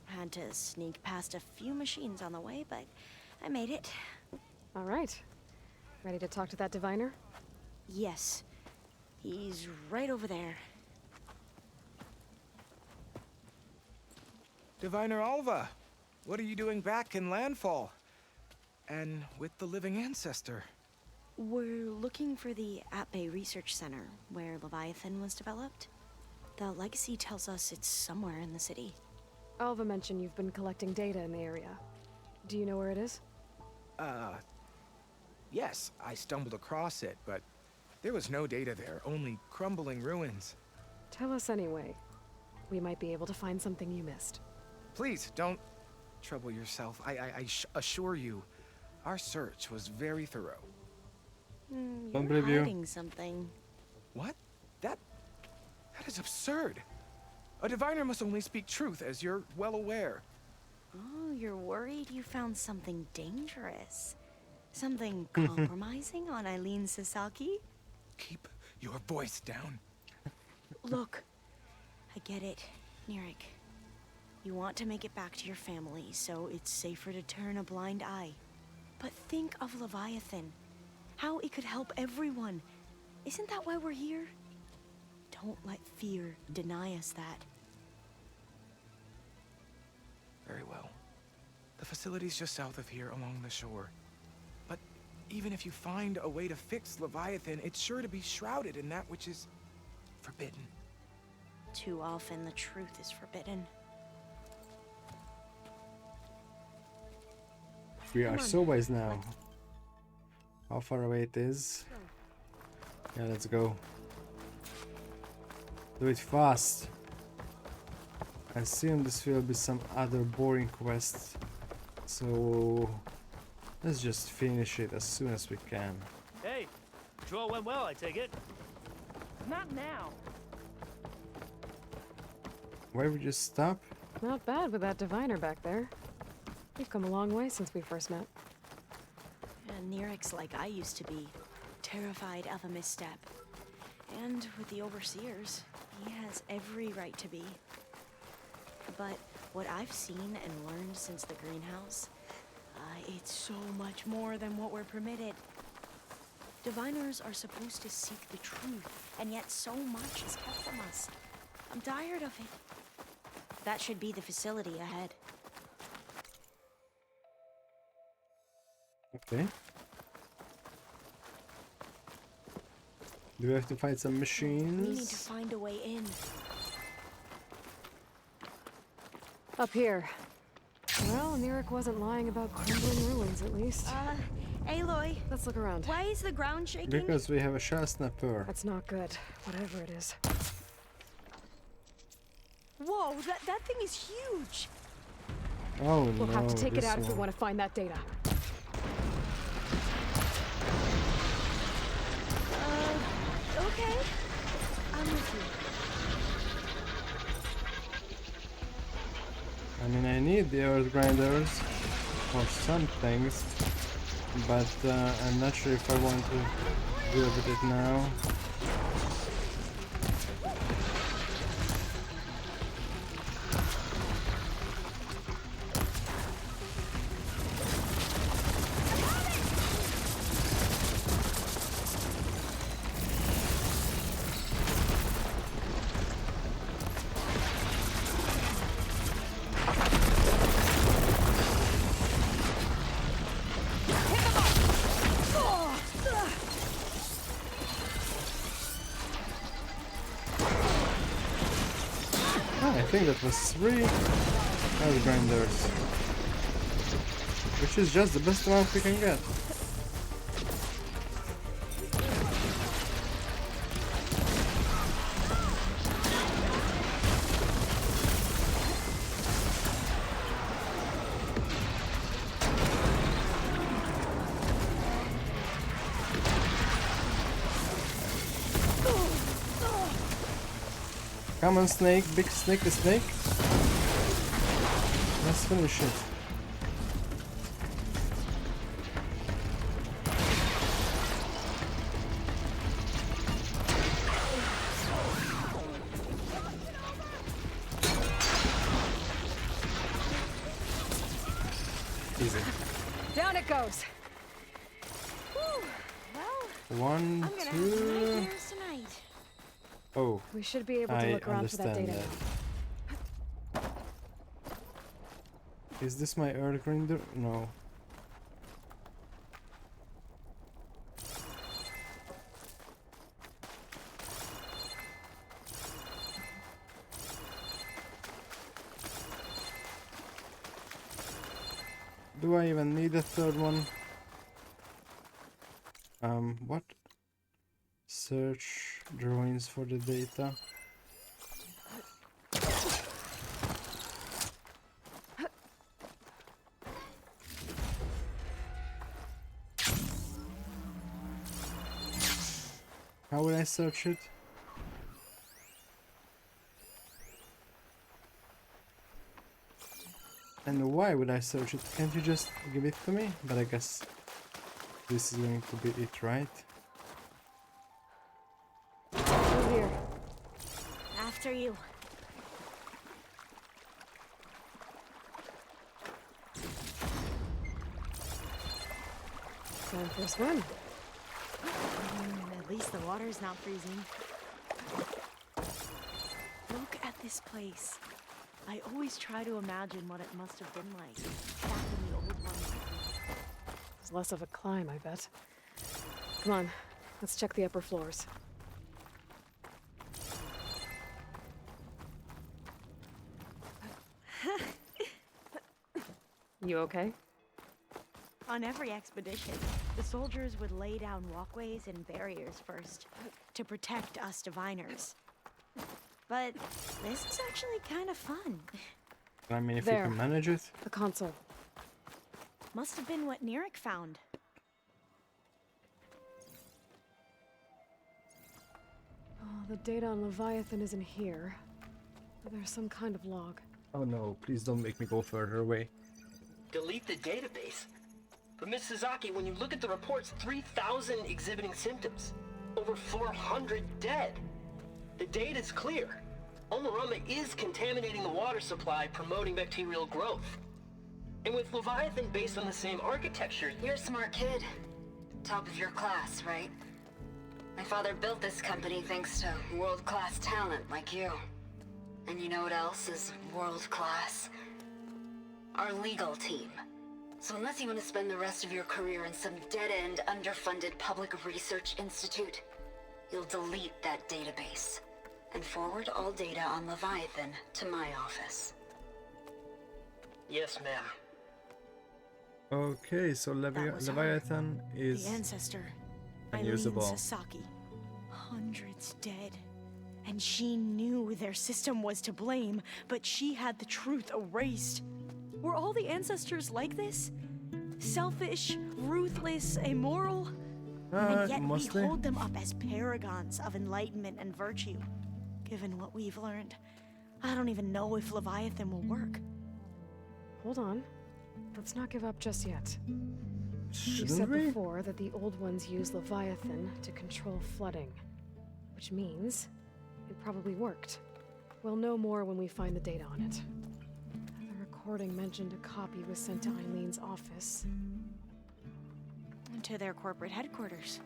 Had to sneak past a few machines on the way, but I made it. All right. Ready to talk to that diviner? Yes. He's right over there. Diviner Alva, what are you doing back in Landfall? And with the living ancestor? We're looking for the At-Bay Research Center, where Leviathan was developed. The legacy tells us it's somewhere in the city. Alva mentioned you've been collecting data in the area. Do you know where it is? Yes, I stumbled across it, but there was no data there, only crumbling ruins. Tell us anyway. We might be able to find something you missed. Please, don't trouble yourself. I assure you, our search was very thorough. Don't You're believe you. hiding something. What? That is absurd. A diviner must only speak truth, as you're well aware. Oh, you're worried you found something dangerous. Something compromising on Eileen Sasaki? Keep your voice down. Look, I get it, Nirik. You want to make it back to your family, so it's safer to turn a blind eye. But think of Leviathan. How it could help everyone. Isn't that why we're here? Don't let fear deny us that. Very well. The facility's just south of here, along the shore. But even if you find a way to fix Leviathan, it's sure to be shrouded in that which is forbidden. Too often the truth is forbidden. We Come are on, so wise now. How far away it is? Yeah, let's go. Do it fast. I assume this will be some other boring quest. So let's just finish it as soon as we can. Hey, patrol went well, I take it. Not now. Where would you stop? Not bad with that diviner back there. We've come a long way since we first met. And Nirik's like I used to be, terrified of a misstep. And with the overseers, he has every right to be. But what I've seen and learned since the greenhouse, it's so much more than what we're permitted. Diviners are supposed to seek the truth, and yet so much is kept from us. I'm tired of it. That should be the facility ahead. Okay. Do we have to fight some machines? We need to find a way in. Up here. Well, Neric wasn't lying about crumbling ruins, at least. Aloy. Let's look around. Why is the ground shaking? Because we have a shell snapper. That's not good, whatever it is. Whoa, that thing is huge. Oh We'll no, have to take it this out if we one. want to find that data. Okay. I'm with you. I mean, I need the earth grinders for some things, but I'm not sure if I want to deal with it now. I think that was 3 earth grinders, which is just the best amount we can get. Come on, snake, big snake, the snake. Let's finish it. Easy. Down it goes. Well, 1, I'm gonna have 2. nightmares tonight. Oh, We should be able to I look around for that understand data. that. Is this my earth grinder? No. Do I even need a third one? What? Search drawings for the data. How would I search it? And why would I search it? Can't you just give it to me? But I guess this is going to be it, right? Through here. After you. Time for a swim. At least the water's not freezing. Look at this place. I always try to imagine what it must have been like back in the old one. It's less of a climb, I bet. Come on, let's check the upper floors. You okay? On every expedition, the soldiers would lay down walkways and barriers first to protect us diviners. But this is actually kind of fun. I mean, if There. you can manage it. The console. Must have been what Neric found. Oh, the data on Leviathan isn't here. But there's some kind of log. Oh no, please don't make me go further away. Delete the database. But Miss Sasaki, when you look at the reports, 3,000 exhibiting symptoms. Over 400 dead. The data's clear. Omarama is contaminating the water supply, promoting bacterial growth. And with Leviathan based on the same architecture... You're a smart kid. Top of your class, right? My father built this company thanks to world-class talent like you. And you know what else is world-class? Our legal team. So unless you want to spend the rest of your career in some dead-end, underfunded public research institute, you'll delete that database and forward all data on Leviathan to my office. Yes, ma'am. Okay, so That was her. Leviathan is The ancestor, unusable. Eileen Sasaki. Hundreds dead. And she knew their system was to blame, but she had the truth erased. Were all the ancestors like this? Selfish, ruthless, immoral? And yet mostly. we hold them up as paragons of enlightenment and virtue. Given what we've learned, I don't even know if Leviathan will work. Hold on. Let's not give up just yet. You Shouldn't said we? before that the old ones use Leviathan to control flooding. Which means it probably worked. We'll know more when we find the data on it. The recording mentioned a copy was sent to Eileen's office. To their corporate headquarters.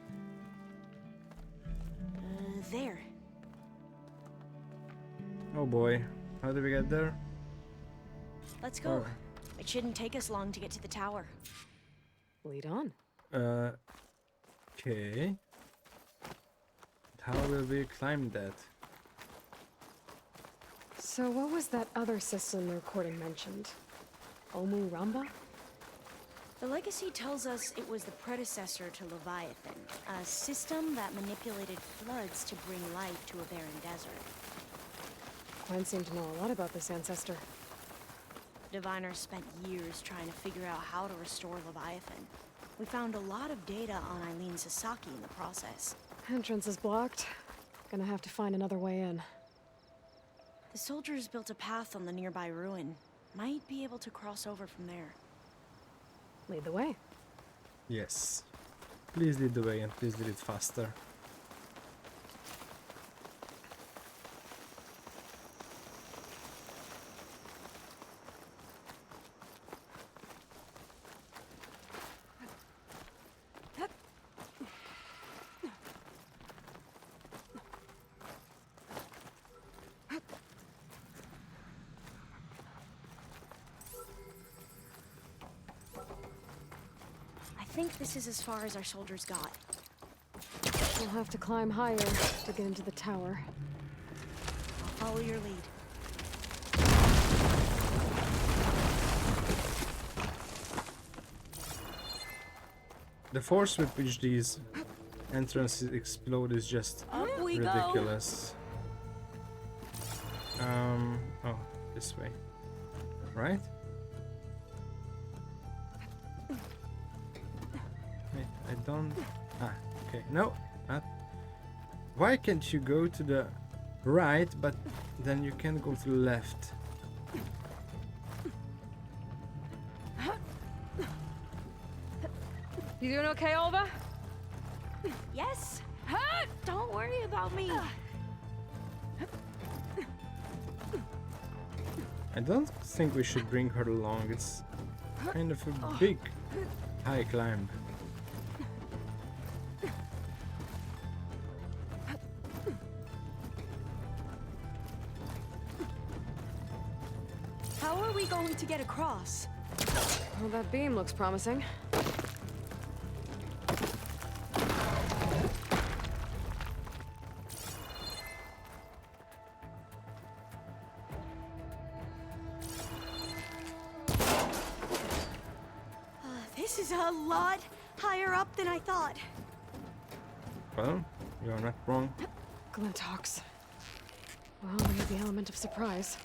There. Oh boy, how do we get there? Let's go. Oh. It shouldn't take us long to get to the tower. Lead on. Okay. How will we climb that? So what was that other system the recording mentioned? Omu Ramba? The legacy tells us it was the predecessor to Leviathan, a system that manipulated floods to bring life to a barren desert. Gwen seemed to know a lot about this ancestor. Diviners spent years trying to figure out how to restore Leviathan. We found a lot of data on Eileen Sasaki in the process. Entrance is blocked. Gonna have to find another way in. The soldiers built a path on the nearby ruin. Might be able to cross over from there. Lead the way. Yes. Please lead the way and please lead it faster. I think this is as far as our soldiers got. We'll have to climb higher to get into the tower. I'll follow your lead. The force with which these entrances explode is just Up we go. ridiculous. Oh, this way. Right? Wait, I don't... Ah, okay. No, not... Why can't you go to the right, but then you can go to the left? You doing okay, Olva? Yes? Don't worry about me. I don't think we should bring her along. It's kind of a big, high climb. How are we going to get across? Well, that beam looks promising. This is a lot higher up than I thought. Well, you're not wrong. Glintox. Well, we have the element of surprise.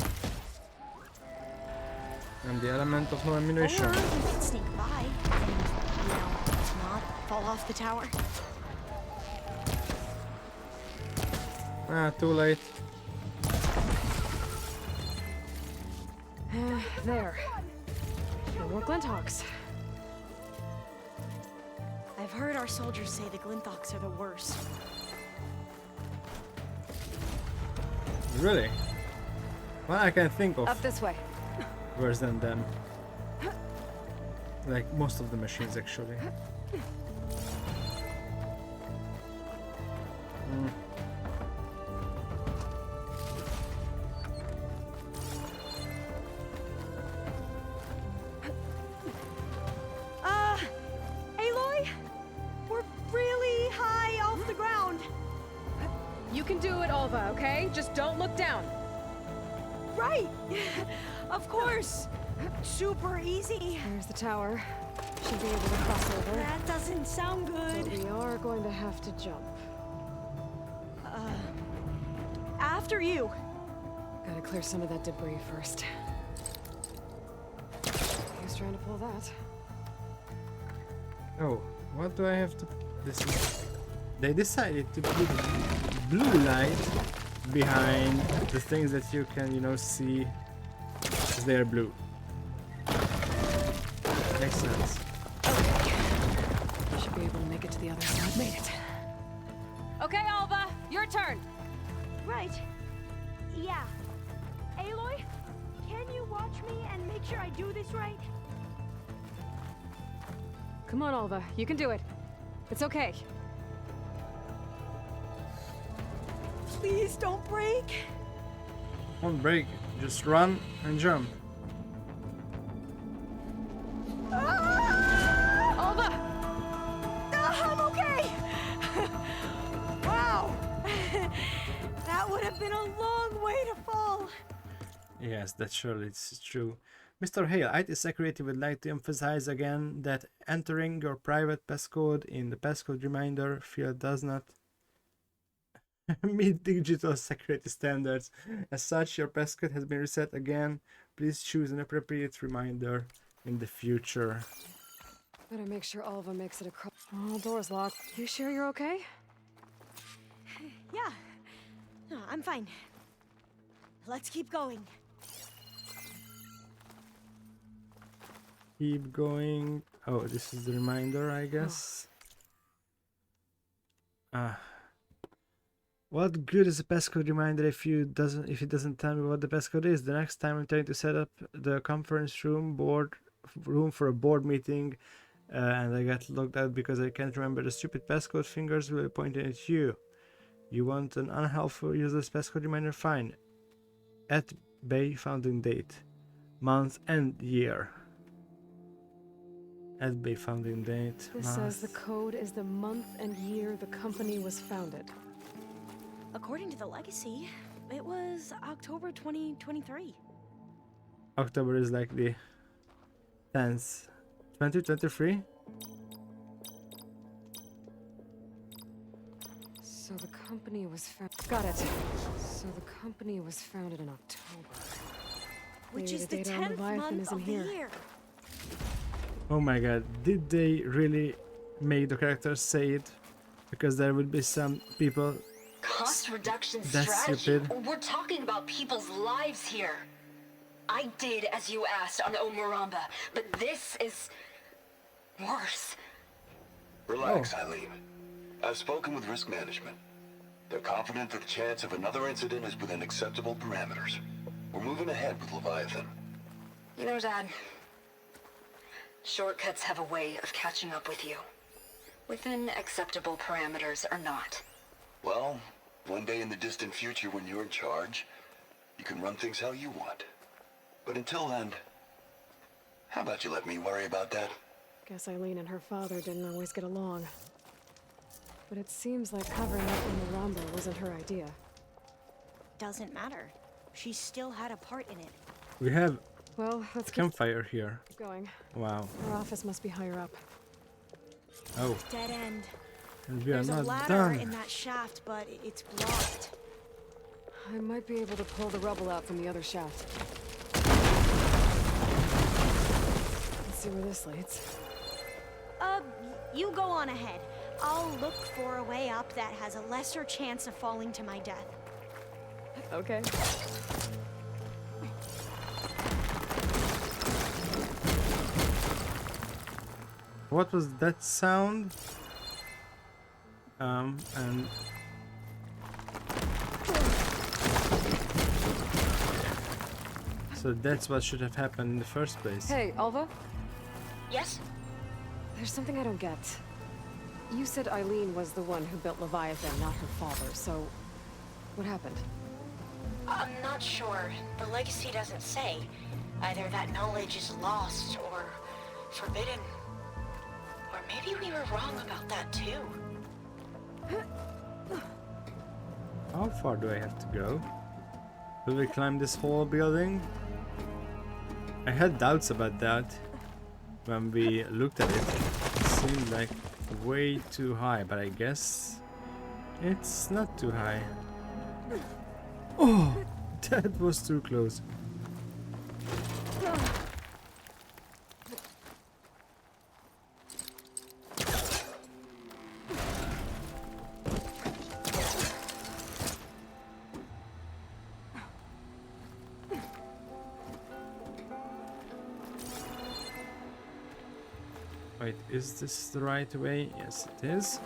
And the element of no ammunition. Or we could sneak by and, not fall off the tower. Ah, too late. There. No more Glintox. I've heard our soldiers say the Glinthox are the worst. Really? Well, I can think of Up this way. worse than them. Like most of the machines, actually. You can do it, Alva, okay? Just don't look down. Right! Of course! Super easy. There's the tower. Should be able to cross over. That doesn't sound good. But we are going to have to jump. After you. Gotta clear some of that debris first. Who's trying to pull that? Oh, what do I have to... This is... They decided to put blue light behind the things that you can, you know, see as they're blue. Makes sense. Should be able to make it to the other side. Made it. Okay, Alva, your turn. Right. Yeah. Aloy, can you watch me and make sure I do this right? Come on, Alva, you can do it. It's okay. Please don't break. Don't break, just run and jump. Alva! I'm okay! Wow! That would have been a long way to fall. Yes, that surely is true. Mr. Hale, IT Security would like to emphasize again that entering your private passcode in the passcode reminder field does not meet digital security standards. As such, your passcode has been reset again. Please choose an appropriate reminder in the future. Better make sure Alva makes it across. Oh, door's locked. You sure you're okay? Yeah. No, I'm fine. Let's keep going. Keep going. Oh, this is the reminder, I guess. What good is a passcode reminder if it doesn't tell me what the passcode is? The next time I'm trying to set up the conference room for a board meeting, and I got locked out because I can't remember the stupid passcode, fingers will be pointing at you. You want an unhelpful useless passcode reminder? Fine. At Bay founding date, month and year. At Bay founding date. This says the code is the month and year the company was founded. According to the legacy, it was October 2023. October is like the 10th. 2023? So the company was Got it. So the company was founded in October. Which Maybe is the data on 10th Leviathan month isn't of the here. year. Oh my god, did they really make the characters say it? Because there would be some people... Cost reduction That's strategy? stupid. We're talking about people's lives here. I did as you asked on Omuramba, but this is... worse. Relax, Eileen. I've spoken with risk management. They're confident that the chance of another incident is within acceptable parameters. We're moving ahead with Leviathan. You know, Dad, shortcuts have a way of catching up with you. Within acceptable parameters or not. Well, one day in the distant future when you're in charge, you can run things how you want. But until then, how about you let me worry about that? Guess Eileen and her father didn't always get along. But it seems like covering up on Omuramba wasn't her idea. Doesn't matter. She still had a part in it. We have Well, let's keep campfire here. going. Wow. Her office must be higher up. Oh, Dead end. and we are There's a not ladder done. in that shaft, but it's blocked. I might be able to pull the rubble out from the other shaft. Let's see where this leads. You go on ahead. I'll look for a way up that has a lesser chance of falling to my death. Okay. What was that sound? And... So that's what should have happened in the first place. Hey, Alva? Yes? There's something I don't get. You said Eileen was the one who built Leviathan, not her father, so... what happened? I'm not sure. The legacy doesn't say. Either that knowledge is lost or forbidden. Or maybe we were wrong about that too. How far do I have to go? Will we climb this whole building? I had doubts about that when we looked at it. It seemed like way too high, but I guess it's not too high. Oh, that was too close. Wait, is this the right way? Yes, it is.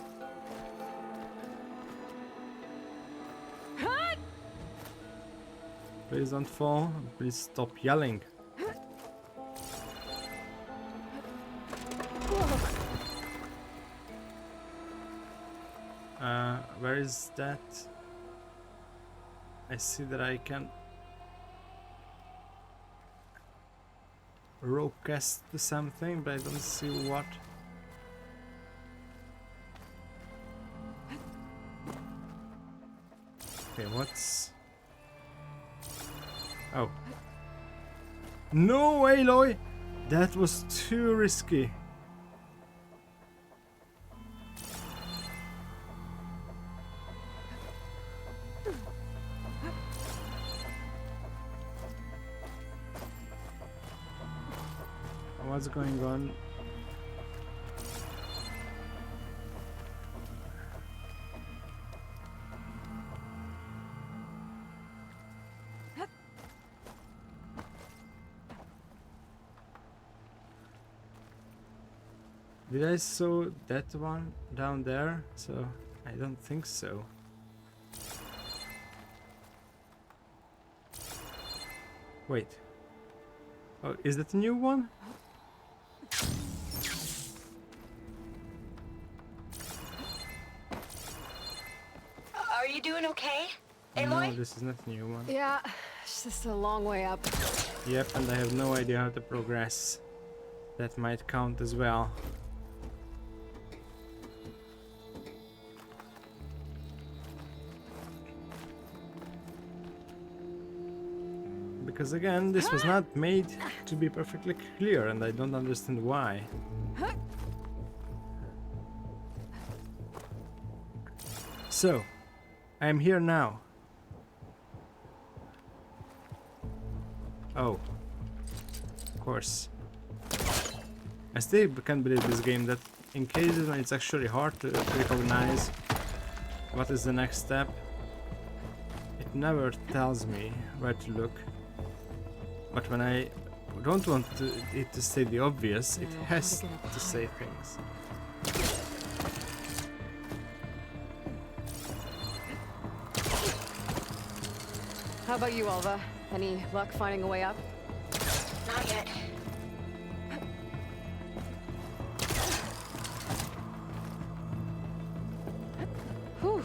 Please don't fall. Please stop yelling. Where is that? I see that I can rope cast something, but I don't see what. Okay, what's... Oh. No, Aloy! That was too risky. What's going on? Did I saw that one down there? So I don't think so. Wait. Oh, is that a new one? Are you doing okay, No, this is not a new one. Yeah, it's just a long way up. Yep, and I have no idea how to progress. That might count as well. Because again, this was not made to be perfectly clear, and I don't understand why. So, I am here now. Oh. Of course. I still can't believe this game that in cases when it's actually hard to recognize what is the next step, it never tells me where to look. But when I don't want it to say the obvious, it has to say things. How about you, Alva? Any luck finding a way up? Not yet. Whew.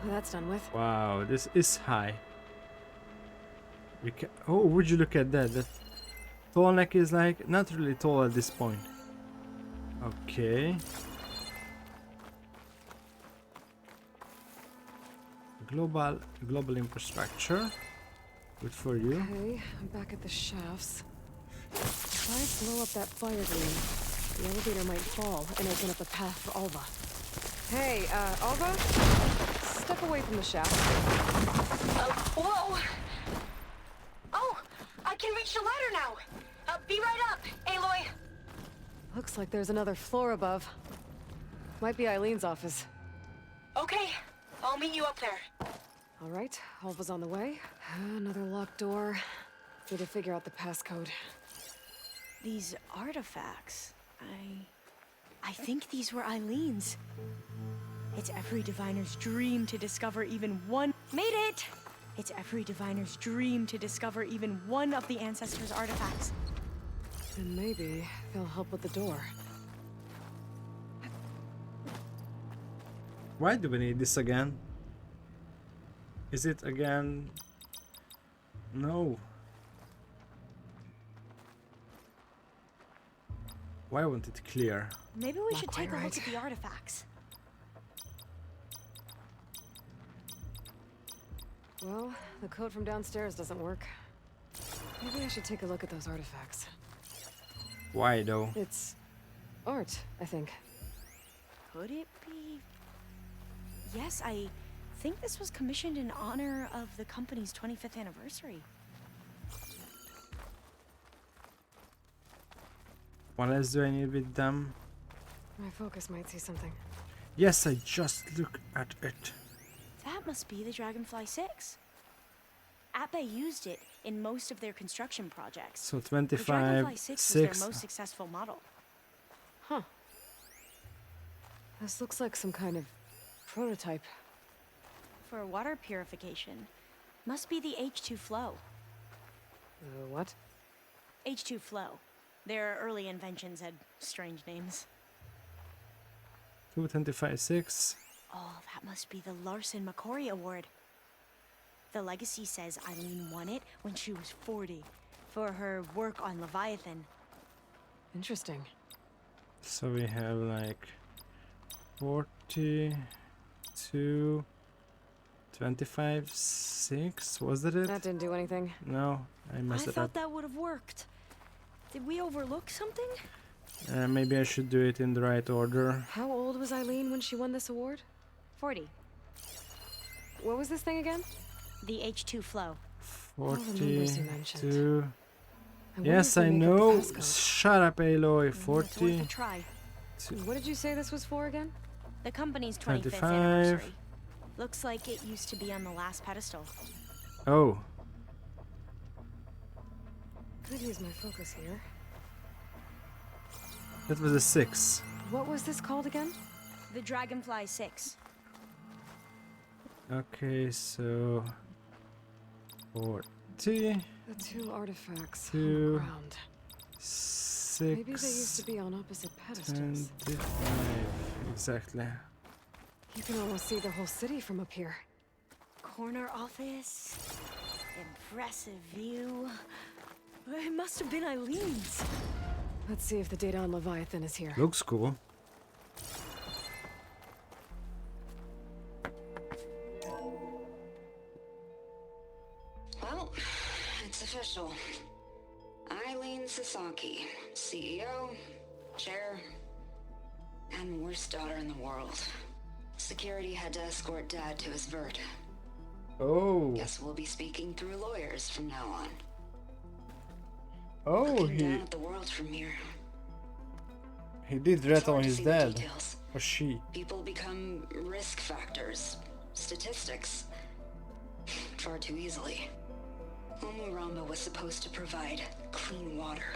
That's done with. Wow, this is high. We can, oh, would you look at that? That tall neck is like not really tall at this point. Okay. Global infrastructure. Good for you. Okay, I'm back at the shafts. If I blow up that fire green, the elevator might fall and open up a path for Alva. Hey, Alva? Step away from the shaft. Whoa! Oh, I can reach the ladder now. Be right up, Aloy. Looks like there's another floor above. Might be Eileen's office. Okay, I'll meet you up there. All right, Alva's on the way. Another locked door. Need to figure out the passcode. These artifacts, I think these were Eileen's. It's every diviner's dream to discover even one. Made it! It's every diviner's dream to discover even one of the ancestors' artifacts. And maybe they'll help with the door. Why do we need this again? Is it again? No. Why wasn't it clear? Maybe we Not should quite take a look right. at the artifacts. Well, the code from downstairs doesn't work. Maybe I should take a look at those artifacts. Why though? It's art, I think. Could it be? Yes, I think this was commissioned in honor of the company's 25th anniversary. What else do I need with them? My focus might see something. Yes, I just look at it. That must be the Dragonfly 6. Ape used it in most of their construction projects. So The Dragonfly 6 was their most successful model. Huh. This looks like some kind of prototype. For water purification, must be the H2 flow. What? H2 flow. Their early inventions had strange names. 225.6. Oh, that must be the Larson McCory Award. The legacy says Eileen won it when she was 40 for her work on Leviathan. Interesting. So we have like 40 to 25.6. Was that it? That didn't do anything. No, I messed I it thought up. that would have worked. Did we overlook something? Maybe I should do it in the right order. How old was Eileen when she won this award? 40. What was this thing again? The H2 flow. 42. Yes, I know. Shut up, Aloy. 40. Try. What did you say this was for again? The company's 25th 25. anniversary. Looks like it used to be on the last pedestal. Oh. Could use my focus here. That was a 6. What was this called again? The Dragonfly 6. Okay, so 40. The two artifacts on 2, the ground. 6. Maybe they used to be on opposite pedestals. 25. Exactly. You can almost see the whole city from up here. Corner office. Impressive view. It must have been Eileen's. Let's see if the data on Leviathan is here. Looks cool. Well, it's official. Eileen Sasaki, CEO, chair, and worst daughter in the world. Security had to escort Dad to his vert. Oh. Guess we'll be speaking through lawyers from now on. Oh, Looking down at the world from here. he did rat on his see the dad. details. Or she. People become risk factors, statistics, far too easily. Omuramba was supposed to provide clean water,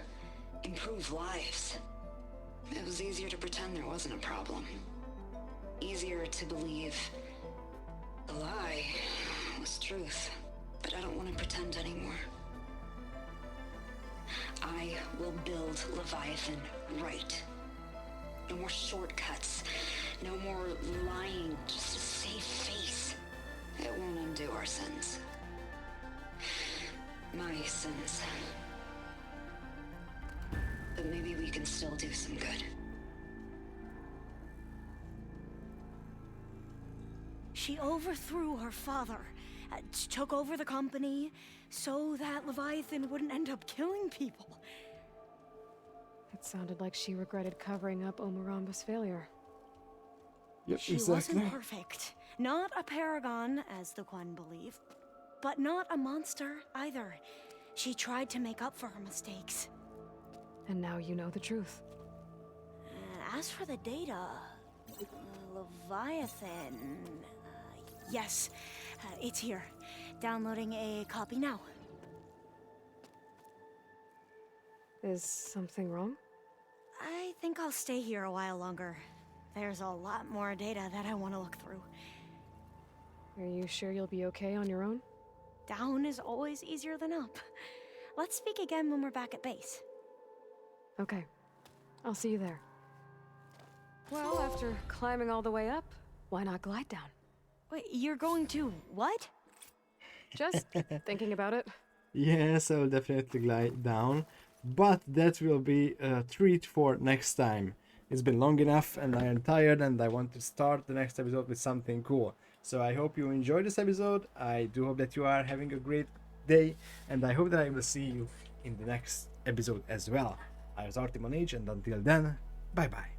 improve lives. It was easier to pretend there wasn't a problem. Easier to believe the lie was truth. But I don't want to pretend anymore. I will build Leviathan right. No more shortcuts. No more lying just to save face. It won't undo our sins. My sins. But maybe we can still do some good. She overthrew her father, took over the company, so that Leviathan wouldn't end up killing people. It sounded like she regretted covering up Omuramba's failure. Yep, She wasn't perfect. Not a paragon, as the Quan believe, but not a monster either. She tried to make up for her mistakes. And now you know the truth. As for the data, Leviathan... yes, it's here. Downloading a copy now. Is something wrong? I think I'll stay here a while longer. There's a lot more data that I want to look through. Are you sure you'll be okay on your own? Down is always easier than up. Let's speak again when we're back at base. Okay. I'll see you there. Well, after climbing all the way up, why not glide down? Wait, you're going to what? Just thinking about it. Yes, I will definitely glide down. But that will be a treat for next time. It's been long enough and I am tired and I want to start the next episode with something cool. So I hope you enjoyed this episode. I do hope that you are having a great day, and I hope that I will see you in the next episode as well. I was Artimonage, and until then, bye bye.